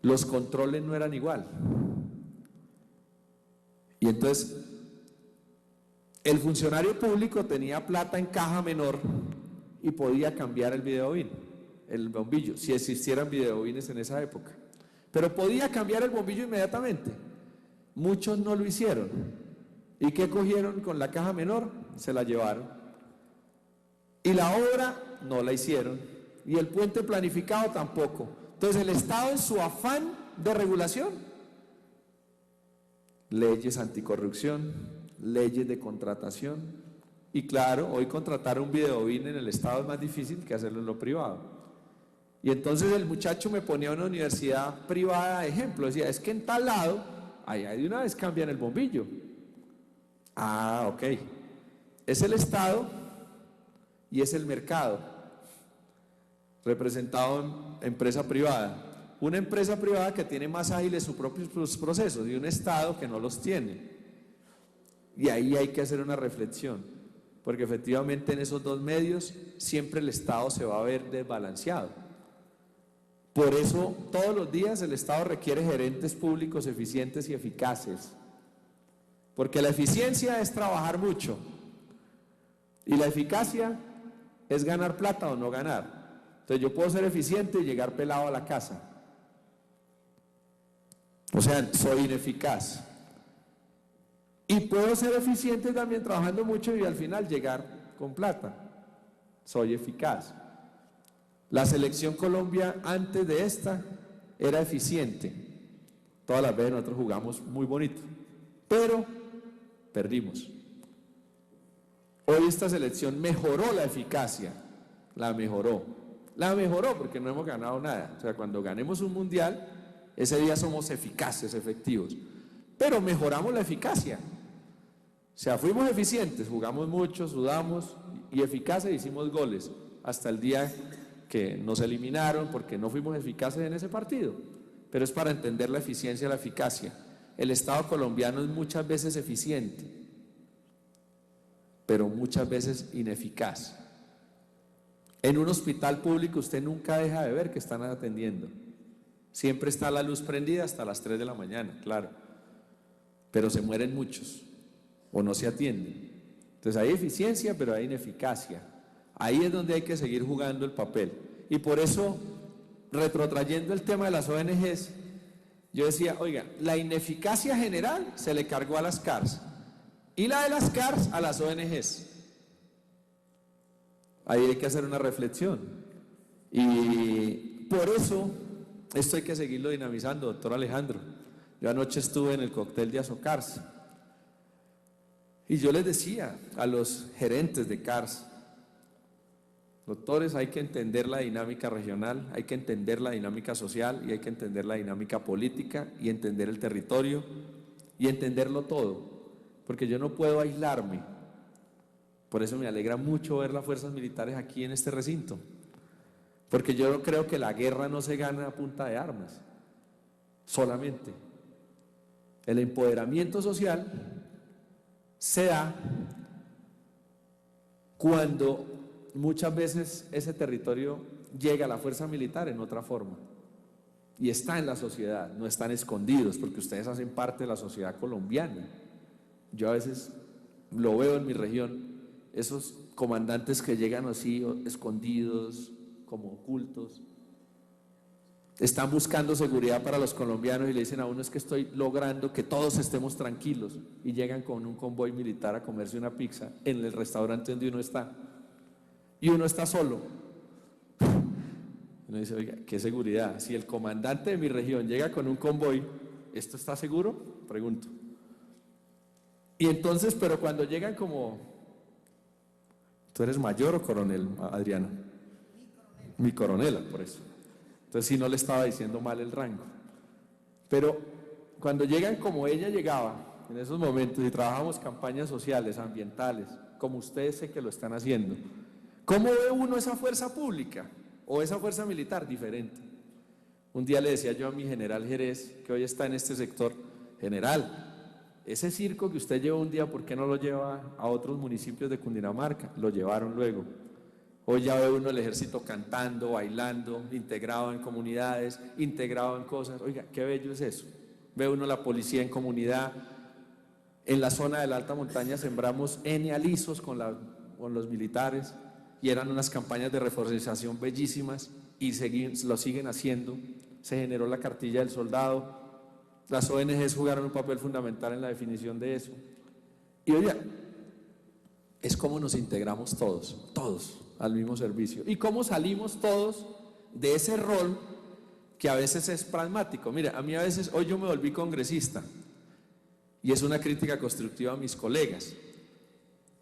los controles no eran igual. Y entonces, el funcionario público tenía plata en caja menor y podía cambiar el videobeam, el bombillo, si existieran videobeams en esa época. Pero podía cambiar el bombillo inmediatamente. Muchos no lo hicieron. ¿Y qué cogieron con la caja menor? Se la llevaron. Y la obra no la hicieron. Y el puente planificado tampoco. Entonces el Estado, en su afán de regulación, leyes anticorrupción, leyes de contratación. Y claro, hoy contratar un videobeam en el Estado es más difícil que hacerlo en lo privado. Y entonces el muchacho me ponía una universidad privada de ejemplo. Decía, es que en tal lado, allá de una vez cambian el bombillo. Ah, ok. Es el Estado y es el mercado, representado en empresa privada. Una empresa privada que tiene más ágiles sus propios procesos y un Estado que no los tiene. Y ahí hay que hacer una reflexión, porque efectivamente en esos dos medios siempre el Estado se va a ver desbalanceado. Por eso todos los días el Estado requiere gerentes públicos eficientes y eficaces. Porque la eficiencia es trabajar mucho y la eficacia es ganar plata o no ganar. Entonces yo puedo ser eficiente y llegar pelado a la casa. O sea, soy ineficaz. Y puedo ser eficiente también trabajando mucho y al final llegar con plata. Soy eficaz. La selección Colombia antes de esta era eficiente. Todas las veces nosotros jugamos muy bonito, pero perdimos. Hoy esta selección mejoró la eficacia, la mejoró porque no hemos ganado nada. O sea, cuando ganemos un mundial, ese día somos eficaces, efectivos, pero mejoramos la eficacia. O sea, fuimos eficientes, jugamos mucho, sudamos y eficaces, hicimos goles hasta el día que nos eliminaron porque no fuimos eficaces en ese partido. Pero es para entender la eficiencia y la eficacia. El Estado colombiano es muchas veces eficiente, pero muchas veces ineficaz. En un hospital público usted nunca deja de ver que están atendiendo. Siempre está la luz prendida hasta las 3 de la mañana, claro. Pero se mueren muchos o no se atienden. Entonces hay eficiencia, pero hay ineficacia. Ahí es donde hay que seguir jugando el papel. Y por eso, retrotrayendo el tema de las ONGs, Yo decía, oiga, la ineficacia general se le cargó a las CARS y la de las CARS a las ONGs. Ahí hay que hacer una reflexión. Y por eso esto hay que seguirlo dinamizando, doctor Alejandro. Yo anoche estuve en el cóctel de Asocars y yo les decía a los gerentes de CARS, doctores, hay que entender la dinámica regional, hay que entender la dinámica social y hay que entender la dinámica política y entender el territorio y entenderlo todo, porque yo no puedo aislarme. Por eso me alegra mucho ver las fuerzas militares aquí en este recinto, porque yo creo que la guerra no se gana a punta de armas solamente. El empoderamiento social se da cuando muchas veces ese territorio llega a la fuerza militar en otra forma y está en la sociedad, no están escondidos, porque ustedes hacen parte de la sociedad colombiana. Yo a veces lo veo en mi región, esos comandantes que llegan así escondidos, como ocultos, están buscando seguridad para los colombianos y le dicen a uno: es que estoy logrando que todos estemos tranquilos, y llegan con un convoy militar a comerse una pizza en el restaurante donde uno está y uno está solo. Uno dice: oiga, qué seguridad. Si el comandante de mi región llega con un convoy, ¿esto está seguro? Pregunto. Y entonces, pero cuando llegan como... ¿Tú eres mayor o coronel, Adriana? Mi coronela, por eso. Entonces sí, no le estaba diciendo mal el rango. Pero cuando llegan como ella llegaba, en esos momentos, y trabajamos campañas sociales, ambientales, como ustedes sé que lo están haciendo, ¿cómo ve uno esa fuerza pública o esa fuerza militar? Diferente. Un día le decía yo a mi general Jerez, que hoy está en este sector: general, ese circo que usted lleva un día, ¿por qué no lo lleva a otros municipios de Cundinamarca? Lo llevaron luego. Hoy ya ve uno el ejército cantando, bailando, integrado en comunidades, integrado en cosas. Oiga, qué bello es eso. Ve uno la policía en comunidad. En la zona de la alta montaña sembramos alisos con los militares y eran unas campañas de reforestación bellísimas y lo siguen haciendo. Se generó la cartilla del soldado. Las ONGs jugaron un papel fundamental en la definición de eso. Y oiga, es como nos integramos todos al mismo servicio, y cómo salimos todos de ese rol que a veces es pragmático. Mira, a mí a veces, hoy yo me volví congresista y es una crítica constructiva a mis colegas.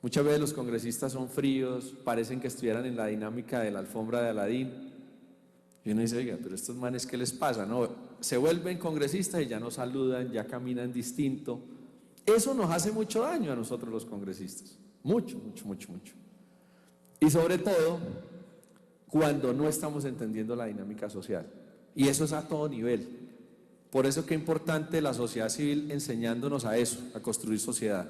Muchas veces los congresistas son fríos, parecen que estuvieran en la dinámica de la alfombra de Aladín, y uno dice: oiga, pero estos manes, ¿qué les pasa? No, se vuelven congresistas y ya no saludan, ya caminan distinto. Eso nos hace mucho daño a nosotros los congresistas, mucho. Y sobre todo cuando no estamos entendiendo la dinámica social, y eso es a todo nivel. Por eso que es importante la sociedad civil enseñándonos a eso, a construir sociedad,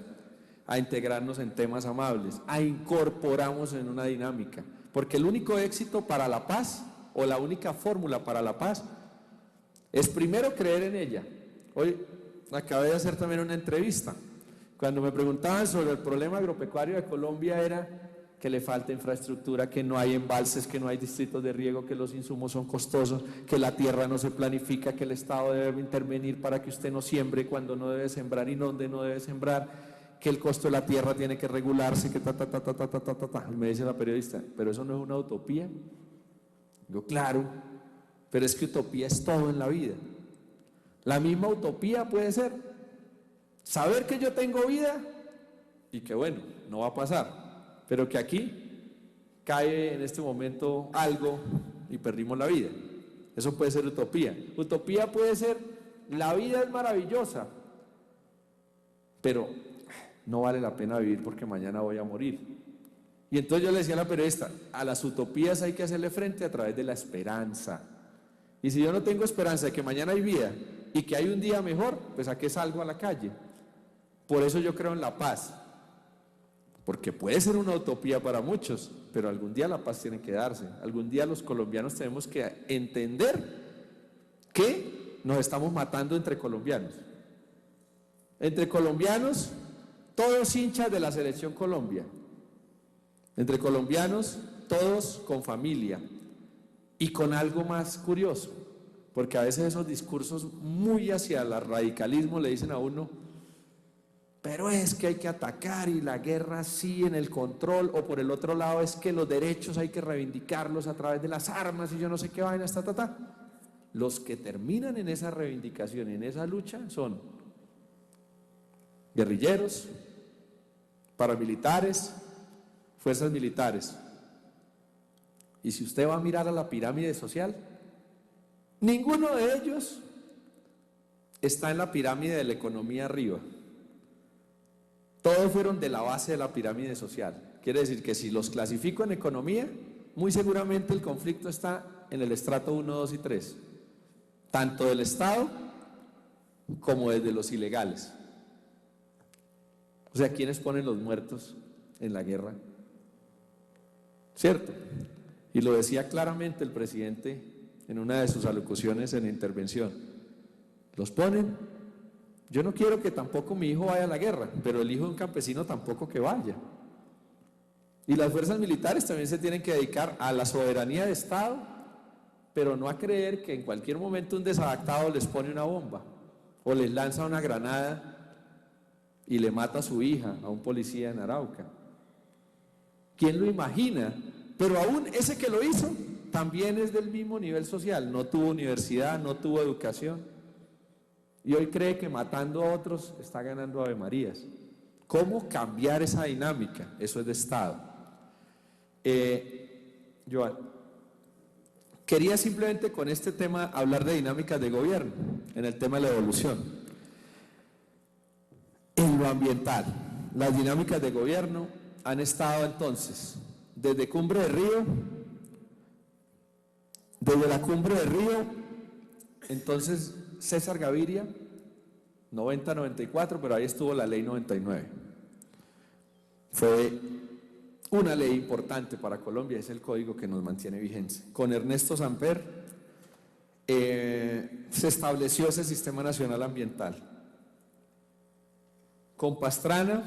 a integrarnos en temas amables, a incorporarnos en una dinámica, porque el único éxito para la paz, o la única fórmula para la paz, es primero creer en ella. Hoy acabé de hacer también una entrevista, cuando me preguntaban sobre el problema agropecuario de Colombia, era que le falta infraestructura, que no hay embalses, que no hay distritos de riego, que los insumos son costosos, que la tierra no se planifica, que el Estado debe intervenir para que usted no siembre cuando no debe sembrar y donde no debe sembrar, que el costo de la tierra tiene que regularse, que Y me dice la periodista: ¿pero eso no es una utopía? Digo: claro, pero es que utopía es todo en la vida. La misma utopía puede ser saber que yo tengo vida y que bueno, no va a pasar, pero que aquí cae en este momento algo y perdimos la vida. Eso puede ser utopía. Utopía puede ser: la vida es maravillosa, pero no vale la pena vivir porque mañana voy a morir. Y entonces yo le decía a la periodista: a las utopías hay que hacerle frente a través de la esperanza. Y si yo no tengo esperanza de que mañana hay vida y que hay un día mejor, pues ¿a qué salgo a la calle? Por eso yo creo en la paz, porque puede ser una utopía para muchos, pero algún día la paz tiene que darse. Algún día los colombianos tenemos que entender que nos estamos matando entre colombianos. Entre colombianos, todos hinchas de la Selección Colombia. Entre colombianos, todos con familia. Y con algo más curioso: porque a veces esos discursos muy hacia el radicalismo le dicen a uno, pero es que hay que atacar y la guerra sí en el control, o por el otro lado es que los derechos hay que reivindicarlos a través de las armas y yo no sé qué vaina, ta. Los que terminan en esa reivindicación y en esa lucha son guerrilleros, paramilitares, fuerzas militares. Y si usted va a mirar a la pirámide social, ninguno de ellos está en la pirámide de la economía arriba. Todos fueron de la base de la pirámide social. Quiere decir que si los clasifico en economía, muy seguramente el conflicto está en el estrato 1, 2 y 3, tanto del Estado como desde los ilegales. O sea, ¿quiénes ponen los muertos en la guerra? ¿Cierto? Y lo decía claramente el presidente en una de sus alocuciones en la intervención. Los ponen. Yo no quiero que tampoco mi hijo vaya a la guerra, pero el hijo de un campesino tampoco que vaya. Y las fuerzas militares también se tienen que dedicar a la soberanía de Estado, pero no a creer que en cualquier momento un desadaptado les pone una bomba o les lanza una granada y le mata a su hija, a un policía en Arauca. ¿Quién lo imagina? Pero aún ese que lo hizo también es del mismo nivel social, no tuvo universidad, no tuvo educación. Y hoy cree que matando a otros está ganando Ave Marías. ¿Cómo cambiar esa dinámica? Eso es de Estado. Joan, quería simplemente con este tema hablar de dinámicas de gobierno, en el tema de la evolución. En lo ambiental, las dinámicas de gobierno han estado entonces, desde Cumbre de Río, desde la Cumbre de Río, entonces César Gaviria, 90-94, pero ahí estuvo la ley 99. Fue una ley importante para Colombia, es el código que nos mantiene vigencia. Con Ernesto Samper se estableció ese Sistema Nacional Ambiental. Con Pastrana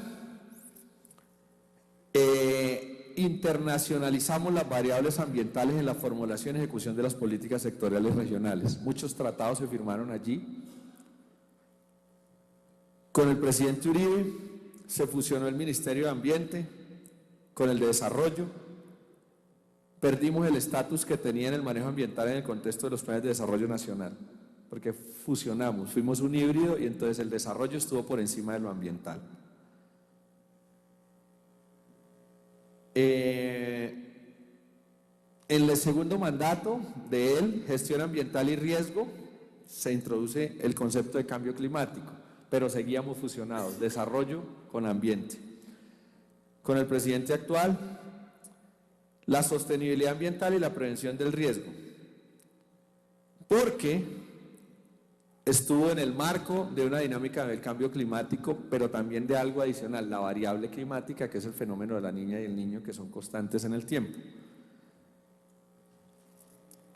internacionalizamos las variables ambientales en la formulación y ejecución de las políticas sectoriales regionales. Muchos tratados se firmaron allí. Con el presidente Uribe se fusionó el Ministerio de Ambiente con el de Desarrollo. Perdimos el estatus que tenía en el manejo ambiental en el contexto de los planes de desarrollo nacional, porque fusionamos, fuimos un híbrido y entonces el desarrollo estuvo por encima de lo ambiental. En el segundo mandato de él, gestión ambiental y riesgo, se introduce el concepto de cambio climático, pero seguíamos fusionados, desarrollo con ambiente. Con el presidente actual, la sostenibilidad ambiental y la prevención del riesgo, porque estuvo en el marco de una dinámica del cambio climático, pero también de algo adicional, la variable climática, que es el fenómeno de la niña y el niño, que son constantes en el tiempo.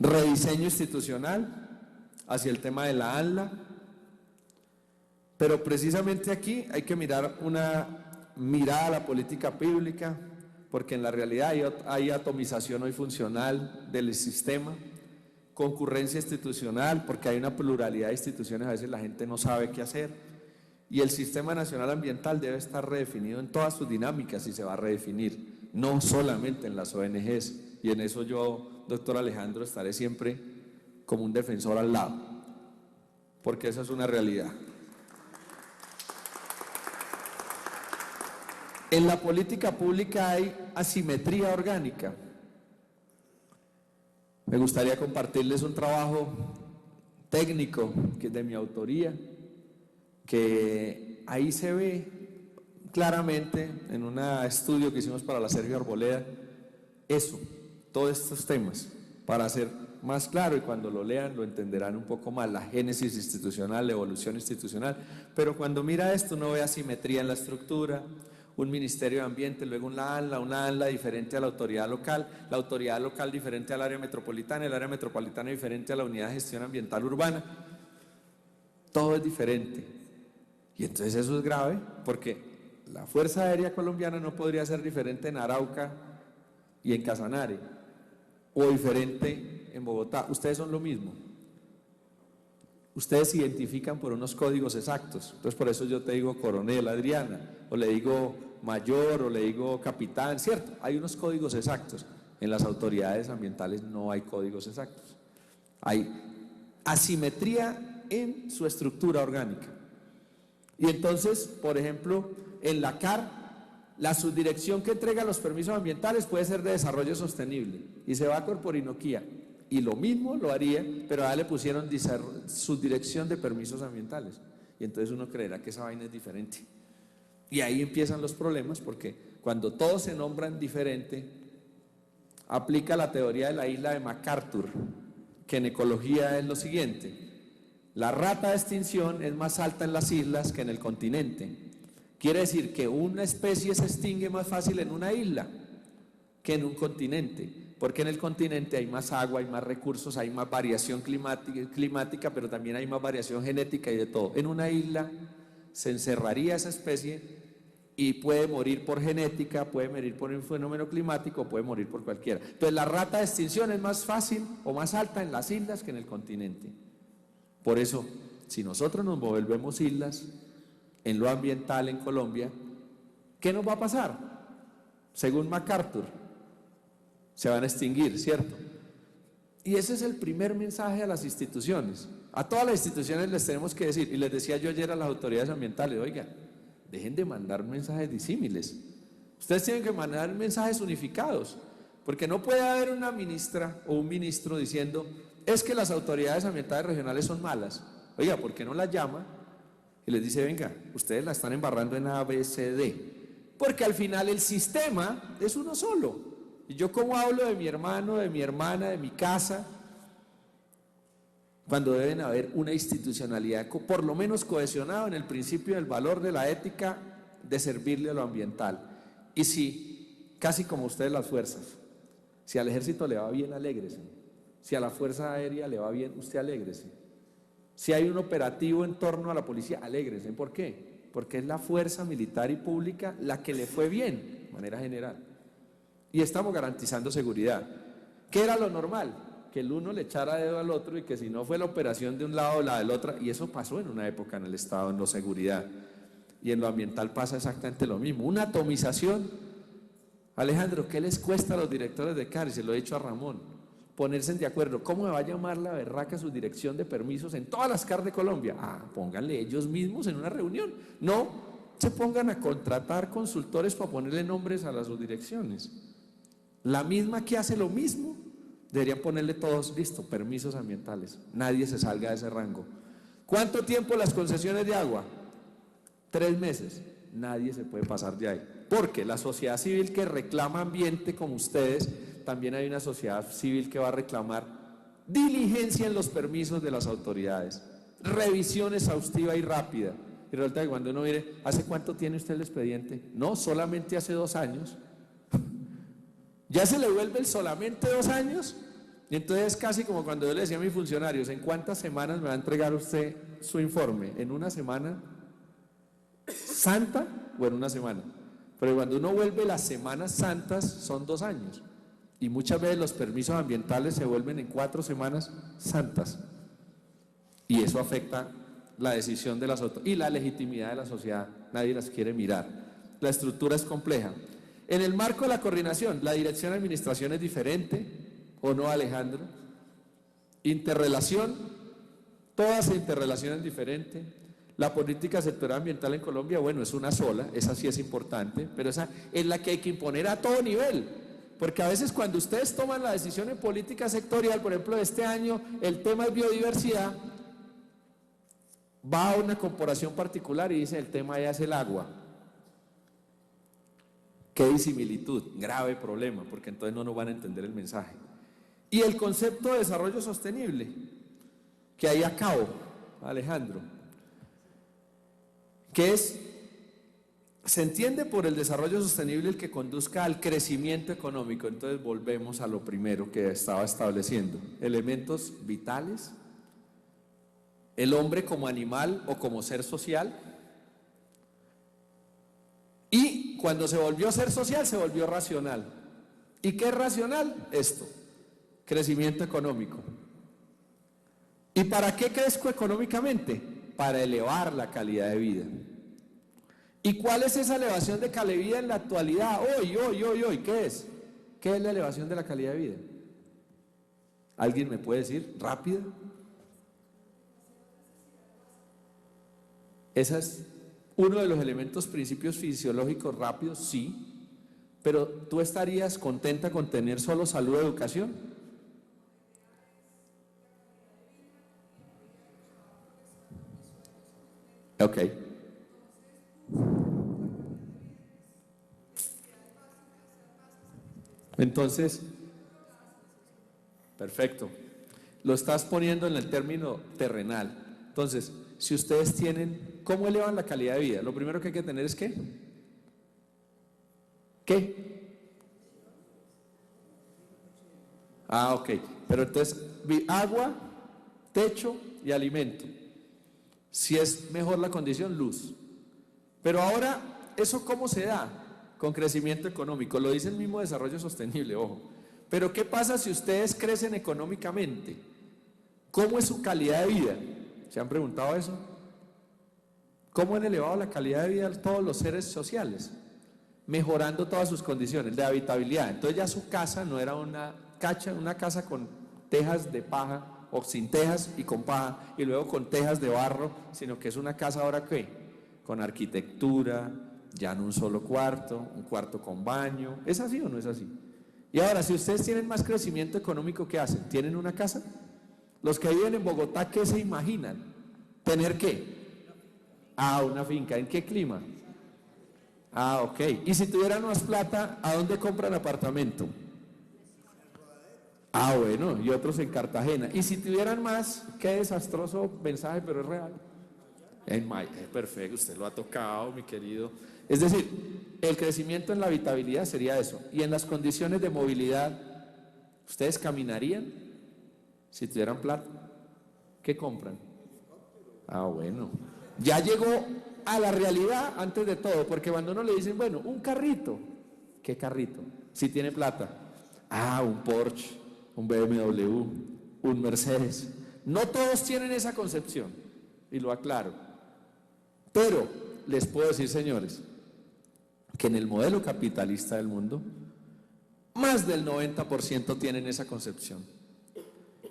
Rediseño institucional hacia el tema de la ANLA, pero precisamente aquí hay que mirar una mirada a la política pública, porque en la realidad hay atomización hoy funcional del sistema, concurrencia institucional, porque hay una pluralidad de instituciones, a veces la gente no sabe qué hacer, y el Sistema Nacional Ambiental debe estar redefinido en todas sus dinámicas y se va a redefinir, no solamente en las ONGs, y en eso yo, doctor Alejandro, estaré siempre como un defensor al lado, porque esa es una realidad. En la política pública hay asimetría orgánica. Me gustaría compartirles un trabajo técnico que es de mi autoría, que ahí se ve claramente en un estudio que hicimos para la Sergio Arboleda, eso, todos estos temas, para hacer más claro, y cuando lo lean lo entenderán un poco más, la génesis institucional, la evolución institucional, pero cuando mira esto uno ve asimetría en la estructura, un Ministerio de Ambiente, luego una ANLA diferente a la autoridad local diferente al área metropolitana, el área metropolitana diferente a la Unidad de Gestión Ambiental Urbana, todo es diferente. Y entonces eso es grave, porque la Fuerza Aérea Colombiana no podría ser diferente en Arauca y en Casanare, o diferente en Bogotá. Ustedes son lo mismo, ustedes se identifican por unos códigos exactos. Entonces por eso yo te digo coronel Adriana, o le digo mayor, o le digo capitán, ¿cierto? Hay unos códigos exactos. En las autoridades ambientales no hay códigos exactos. Hay asimetría en su estructura orgánica. Y entonces, por ejemplo, en la CAR, la subdirección que entrega los permisos ambientales puede ser de desarrollo sostenible y se va a Corporinoquía. Y lo mismo lo haría, pero a le pusieron subdirección de permisos ambientales. Y entonces uno creerá que esa vaina es diferente. Y ahí empiezan los problemas, porque cuando todos se nombran diferente, aplica la teoría de la isla de MacArthur, que en ecología es lo siguiente: la rata de extinción es más alta en las islas que en el continente. Quiere decir que una especie se extingue más fácil en una isla que en un continente, porque en el continente hay más agua, hay más recursos, hay más variación climática, pero también hay más variación genética y de todo. En una isla se encerraría esa especie y puede morir por genética, puede morir por un fenómeno climático, puede morir por cualquiera. Entonces la rata de extinción es más fácil o más alta en las islas que en el continente. Por eso, si nosotros nos volvemos islas en lo ambiental en Colombia, ¿qué nos va a pasar? Según MacArthur, se van a extinguir, ¿cierto? Y ese es el primer mensaje a las instituciones. A todas las instituciones les tenemos que decir, y les decía yo ayer a las autoridades ambientales, oiga, dejen de mandar mensajes disímiles. Ustedes tienen que mandar mensajes unificados, porque no puede haber una ministra o un ministro diciendo, es que las autoridades ambientales regionales son malas. Oiga, ¿por qué no las llama? Y les dice, venga, ustedes la están embarrando en A, B, C, D. Porque al final el sistema es uno solo. Y yo como hablo de mi hermano, de mi hermana, de mi casa, cuando deben haber una institucionalidad por lo menos cohesionada en el principio del valor de la ética de servirle a lo ambiental. Y si, casi como ustedes las fuerzas, si al ejército le va bien, alégrese. Si a la fuerza aérea le va bien, usted alégrese. Si hay un operativo en torno a la policía, alégrese. ¿Por qué? Porque es la fuerza militar y pública la que le fue bien, de manera general. Y estamos garantizando seguridad. ¿Qué era lo normal? Que el uno le echara dedo al otro y que si no fue la operación de un lado o la del otro, y eso pasó en una época en el Estado, en la seguridad. Y en lo ambiental pasa exactamente lo mismo. Una atomización. Alejandro, ¿qué les cuesta a los directores de CAR? Y se lo he dicho a Ramón. Ponerse de acuerdo. ¿Cómo me va a llamar la berraca su dirección de permisos en todas las CAR de Colombia? Pónganle ellos mismos en una reunión. No se pongan a contratar consultores para ponerle nombres a las subdirecciones. La misma que hace lo mismo, deberían ponerle todos, listo, permisos ambientales. Nadie se salga de ese rango. ¿Cuánto tiempo las concesiones de agua? 3 meses. Nadie se puede pasar de ahí. Porque la sociedad civil que reclama ambiente como ustedes, también hay una sociedad civil que va a reclamar diligencia en los permisos de las autoridades, revisión exhaustiva y rápida. Y resulta que cuando uno mire, ¿hace cuánto tiene usted el expediente? No, solamente hace 2 años. Ya se le vuelve el solamente 2 años. Y entonces es casi como cuando yo le decía a mis funcionarios, ¿en cuántas semanas me va a entregar usted su informe? ¿En una semana santa o en una semana? Pero cuando uno vuelve las semanas santas son 2 años. Y muchas veces los permisos ambientales se vuelven en 4 semanas santas. Y eso afecta la decisión de las autoridades y la legitimidad de la sociedad. Nadie las quiere mirar. La estructura es compleja. En el marco de la coordinación, la dirección de administración es diferente, ¿o no, Alejandro? Interrelación, todas se interrelacionan diferente. La política sectorial ambiental en Colombia, bueno, es una sola, esa sí es importante, pero esa es la que hay que imponer a todo nivel. Porque a veces cuando ustedes toman la decisión en política sectorial, por ejemplo, este año el tema es biodiversidad, va a una corporación particular y dice el tema ya es el agua. ¿Qué disimilitud? Grave problema, porque entonces no nos van a entender el mensaje. Y el concepto de desarrollo sostenible, que ahí acabo, Alejandro, que se entiende por el desarrollo sostenible el que conduzca al crecimiento económico. Entonces volvemos a lo primero que estaba estableciendo, elementos vitales, el hombre como animal o como ser social, y cuando se volvió ser social se volvió racional. ¿Y qué es racional? Esto, crecimiento económico. ¿Y para qué crezco económicamente? Para elevar la calidad de vida. ¿Y cuál es esa elevación de calidad de vida en la actualidad? Hoy, ¿qué es? ¿Qué es la elevación de la calidad de vida? ¿Alguien me puede decir rápido? Ese es uno de los elementos, principios fisiológicos rápidos, sí, pero ¿tú estarías contenta con tener solo salud o educación? Ok. Entonces, perfecto. Lo estás poniendo en el término terrenal. Entonces, si ustedes tienen, ¿cómo elevan la calidad de vida? Lo primero que hay que tener es ¿qué? ¿Qué? Ah, ok. Pero entonces, agua, techo y alimento. Si es mejor la condición, luz. Pero ahora, ¿eso cómo se da? Con crecimiento económico. Lo dice el mismo desarrollo sostenible, ojo. Pero ¿qué pasa si ustedes crecen económicamente? ¿Cómo es su calidad de vida? ¿Se han preguntado eso? ¿Cómo han elevado la calidad de vida de todos los seres sociales? Mejorando todas sus condiciones de habitabilidad. Entonces ya su casa no era una casa con tejas de paja, o sin tejas y con paja, y luego con tejas de barro, sino que es una casa ahora ¿qué? Con arquitectura, ya no un solo cuarto, un cuarto con baño. ¿Es así o no es así? Y ahora, si ustedes tienen más crecimiento económico, ¿qué hacen? ¿Tienen una casa? Los que viven en Bogotá, ¿qué se imaginan? ¿Tener qué? Ah, una finca. ¿En qué clima? Ah, ok. Y si tuvieran más plata, ¿a dónde compran apartamento? Ah, bueno, y otros en Cartagena. Y si tuvieran más, qué desastroso mensaje, pero es real. En Maya, perfecto, usted lo ha tocado, mi querido. Es decir, el crecimiento en la habitabilidad sería eso. Y en las condiciones de movilidad, ¿ustedes caminarían si tuvieran plata? ¿Qué compran? Ah, bueno. Ya llegó a la realidad antes de todo, porque cuando uno le dicen, bueno, un carrito, ¿qué carrito? Si tiene plata. Ah, un Porsche, un BMW, un Mercedes. No todos tienen esa concepción, y lo aclaro. Pero les puedo decir, señores, que en el modelo capitalista del mundo, más del 90% tienen esa concepción.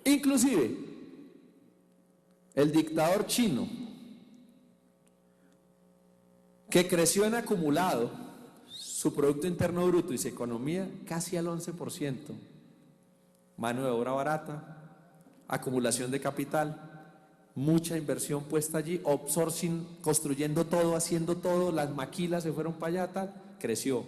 Inclusive, el dictador chino, que creció en acumulado su Producto Interno Bruto y su economía casi al 11%, mano de obra barata, acumulación de capital, mucha inversión puesta allí, outsourcing, construyendo todo, haciendo todo, las maquilas se fueron para allá, tal, creció.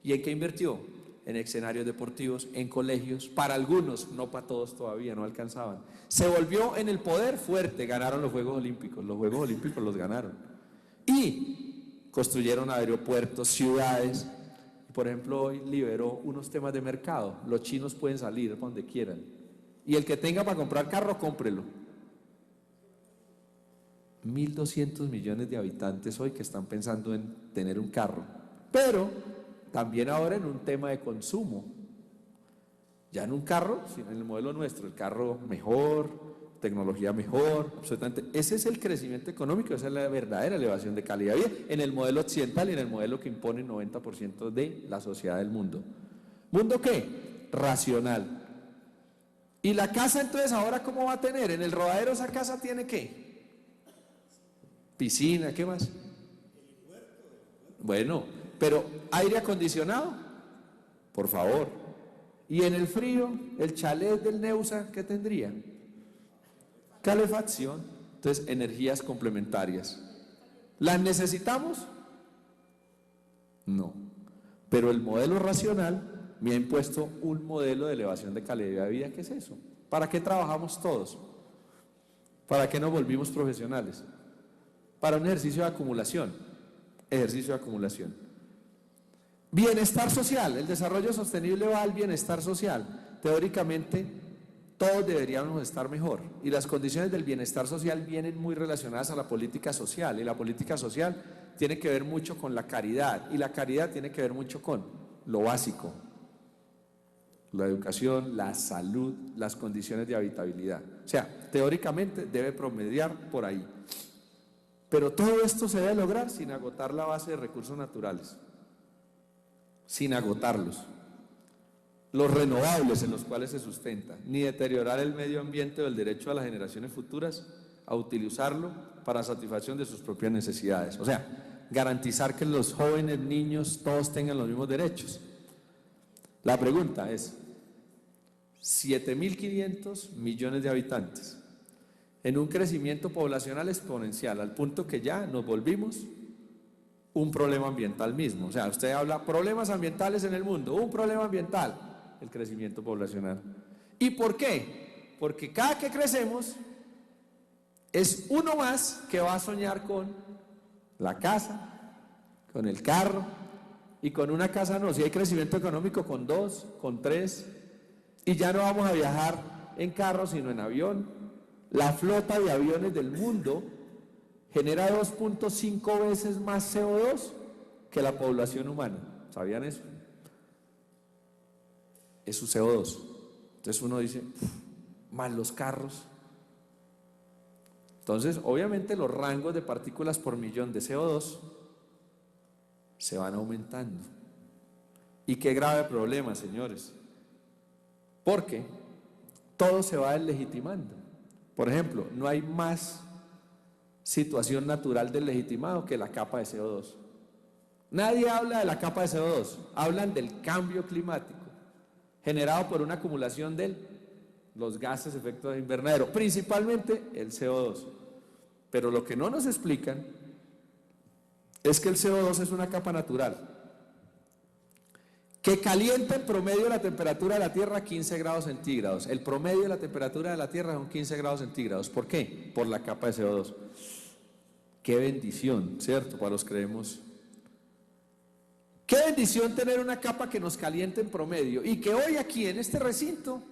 ¿Y en qué invirtió? En escenarios deportivos, en colegios, para algunos, no para todos todavía, no alcanzaban. Se volvió en el poder fuerte, ganaron los Juegos Olímpicos los ganaron. Y construyeron aeropuertos, ciudades. Por ejemplo, hoy liberó unos temas de mercado, los chinos pueden salir para donde quieran. Y el que tenga para comprar carro, cómprelo. 1.200 millones de habitantes hoy que están pensando en tener un carro, pero también ahora en un tema de consumo. Ya en un carro, en el modelo nuestro, el carro mejor, tecnología mejor, absolutamente. Ese es el crecimiento económico, esa es la verdadera elevación de calidad de vida en el modelo occidental y en el modelo que impone el 90% de la sociedad del mundo. ¿Mundo qué? Racional. ¿Y la casa entonces ahora cómo va a tener? En el Rodadero esa casa tiene ¿qué? Piscina, ¿qué más? Bueno, pero aire acondicionado, por favor. Y en el frío, el chalet del Neusa, ¿qué tendría? Calefacción. Entonces, energías complementarias. ¿Las necesitamos? No. Pero el modelo racional me ha impuesto un modelo de elevación de calidad de vida. ¿Qué es eso? ¿Para qué trabajamos todos? ¿Para qué nos volvimos profesionales? Para un ejercicio de acumulación. Bienestar social, el desarrollo sostenible va al bienestar social. Teóricamente, todos deberíamos estar mejor. Y las condiciones del bienestar social vienen muy relacionadas a la política social. Y la política social tiene que ver mucho con la caridad. Y la caridad tiene que ver mucho con lo básico. la educación, la salud, las condiciones de habitabilidad. O sea, teóricamente debe promediar por ahí. Pero todo esto se debe lograr sin agotar la base de recursos naturales, sin agotarlos, los renovables en los cuales se sustenta, ni deteriorar el medio ambiente o el derecho a las generaciones futuras a utilizarlo para satisfacción de sus propias necesidades. O sea, garantizar que los jóvenes, niños, todos tengan los mismos derechos. La pregunta es, 7.500 millones de habitantes, en un crecimiento poblacional exponencial, al punto que ya nos volvimos un problema ambiental mismo. O sea, usted habla problemas ambientales en el mundo, un problema ambiental, el crecimiento poblacional. ¿Y por qué? Porque cada que crecemos es uno más que va a soñar con la casa, con el carro, y con una casa no, si hay crecimiento económico con 2, con 3, y ya no vamos a viajar en carro sino en avión. La flota de aviones del mundo genera 2.5 veces más CO2 que la población humana. ¿Sabían eso? Es su CO2. Entonces uno dice, más los carros. Entonces, obviamente los rangos de partículas por millón de CO2 se van aumentando. Y qué grave problema, señores. Porque todo se va deslegitimando. Por ejemplo, no hay más situación natural del legitimado que la capa de CO2. Nadie habla de la capa de CO2, hablan del cambio climático generado por una acumulación de los gases de efecto invernadero, principalmente el CO2. Pero lo que no nos explican es que el CO2 es una capa natural que calienta en promedio la temperatura de la Tierra a 15 grados centígrados. El promedio de la temperatura de la Tierra son 15 grados centígrados. ¿Por qué? Por la capa de CO2. Qué bendición, ¿cierto? Para los que creemos. Qué bendición tener una capa que nos caliente en promedio y que hoy aquí en este recinto,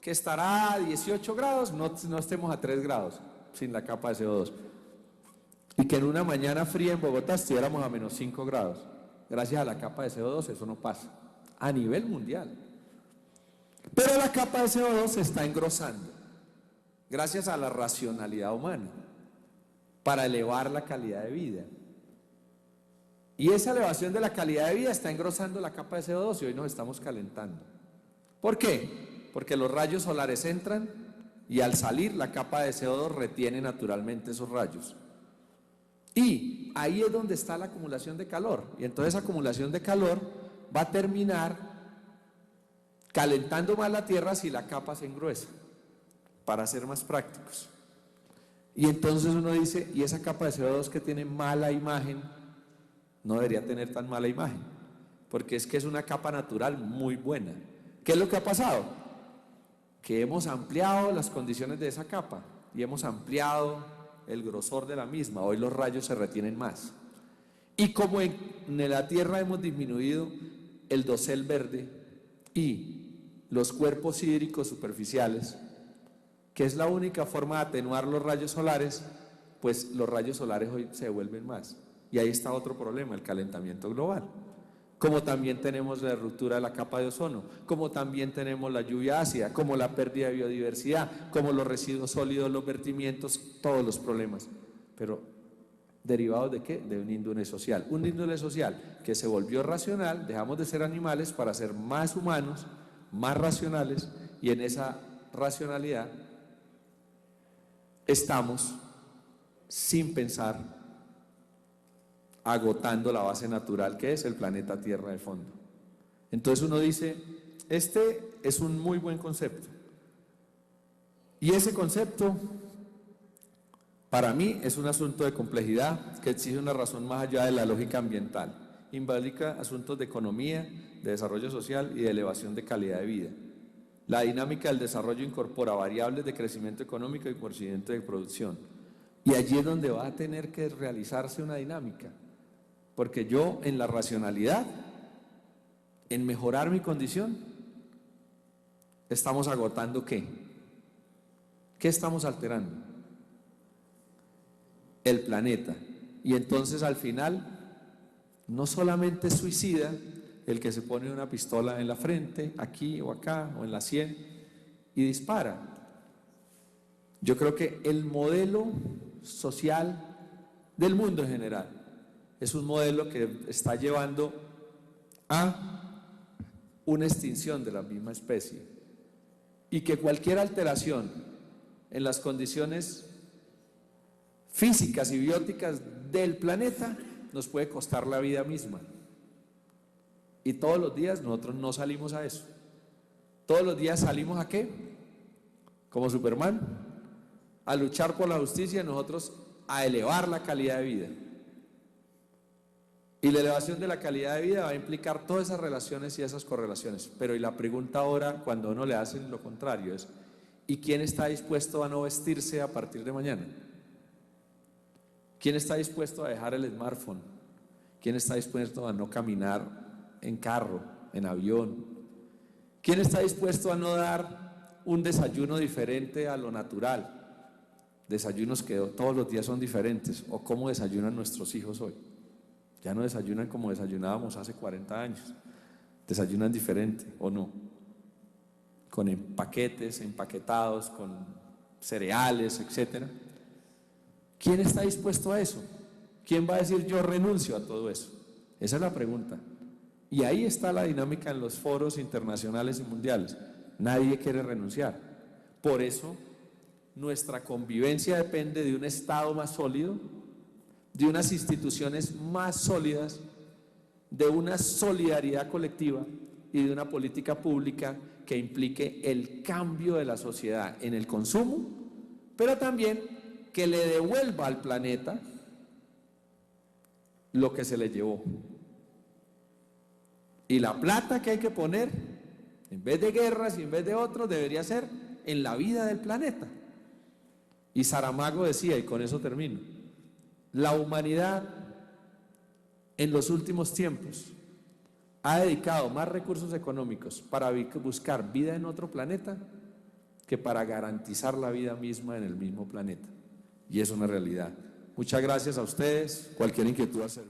que estará a 18 grados, no estemos a 3 grados sin la capa de CO2. Y que en una mañana fría en Bogotá estuviéramos a menos 5 grados. Gracias a la capa de CO2 eso no pasa. A nivel mundial. Pero la capa de CO2 se está engrosando gracias a la racionalidad humana para elevar la calidad de vida. Y esa elevación de la calidad de vida está engrosando la capa de CO2 y hoy nos estamos calentando. ¿Por qué? Porque los rayos solares entran y al salir la capa de CO2 retiene naturalmente esos rayos. Y ahí es donde está la acumulación de calor. Y entonces esa acumulación de calor va a terminar calentando más la Tierra si la capa se engruesa, para ser más prácticos. Y entonces uno dice, ¿y esa capa de CO2 que tiene mala imagen? No debería tener tan mala imagen, porque es que es una capa natural muy buena. ¿Qué es lo que ha pasado? Que hemos ampliado las condiciones de esa capa y hemos ampliado el grosor de la misma. Hoy los rayos se retienen más. Y como en la Tierra hemos disminuido el dosel verde y los cuerpos hídricos superficiales, que es la única forma de atenuar los rayos solares, pues los rayos solares hoy se devuelven más. Y ahí está otro problema, el calentamiento global. Como también tenemos la ruptura de la capa de ozono, como también tenemos la lluvia ácida, como la pérdida de biodiversidad, como los residuos sólidos, los vertimientos, todos los problemas. Pero ¿derivados de qué? De un índole social. Un índole social que se volvió racional, dejamos de ser animales para ser más humanos, más racionales, y en esa racionalidad estamos, sin pensar, agotando la base natural que es el planeta Tierra de fondo. Entonces uno dice, este es un muy buen concepto. Y ese concepto, para mí, es un asunto de complejidad que exige una razón más allá de la lógica ambiental. Implica asuntos de economía, de desarrollo social y de elevación de calidad de vida. La dinámica del desarrollo incorpora variables de crecimiento económico y crecimiento de producción. Y allí es donde va a tener que realizarse una dinámica. Porque yo, en la racionalidad, en mejorar mi condición, estamos agotando ¿qué? ¿Qué estamos alterando? El planeta. Y entonces al final, no solamente es suicida, el que se pone una pistola en la frente, aquí o acá, o en la sien, y dispara. Yo creo que el modelo social del mundo en general es un modelo que está llevando a una extinción de la misma especie, y que cualquier alteración en las condiciones físicas y bióticas del planeta nos puede costar la vida misma. Y todos los días nosotros no salimos a eso. Todos los días salimos ¿a qué? Como Superman, a luchar por la justicia, nosotros a elevar la calidad de vida. Y la elevación de la calidad de vida va a implicar todas esas relaciones y esas correlaciones. Pero y la pregunta ahora, cuando uno le hacen lo contrario, es ¿y quién está dispuesto a no vestirse a partir de mañana? ¿Quién está dispuesto a dejar el smartphone? ¿Quién está dispuesto a no caminar en carro, en avión? ¿Quién está dispuesto a no dar un desayuno diferente a lo natural? Desayunos que todos los días son diferentes. ¿O cómo desayunan nuestros hijos hoy? Ya no desayunan como desayunábamos hace 40 años. Desayunan diferente, ¿o no? Con paquetes, empaquetados, con cereales, etcétera. ¿Quién está dispuesto a eso? ¿Quién va a decir yo renuncio a todo eso? Esa es la pregunta. Y ahí está la dinámica en los foros internacionales y mundiales. Nadie quiere renunciar. Por eso nuestra convivencia depende de un Estado más sólido, de unas instituciones más sólidas, de una solidaridad colectiva y de una política pública que implique el cambio de la sociedad en el consumo, pero también que le devuelva al planeta lo que se le llevó. Y la plata que hay que poner, en vez de guerras y en vez de otros, debería ser en la vida del planeta. Y Saramago decía, y con eso termino, la humanidad en los últimos tiempos ha dedicado más recursos económicos para buscar vida en otro planeta que para garantizar la vida misma en el mismo planeta. Y es una realidad. Muchas gracias a ustedes. Cualquier inquietud.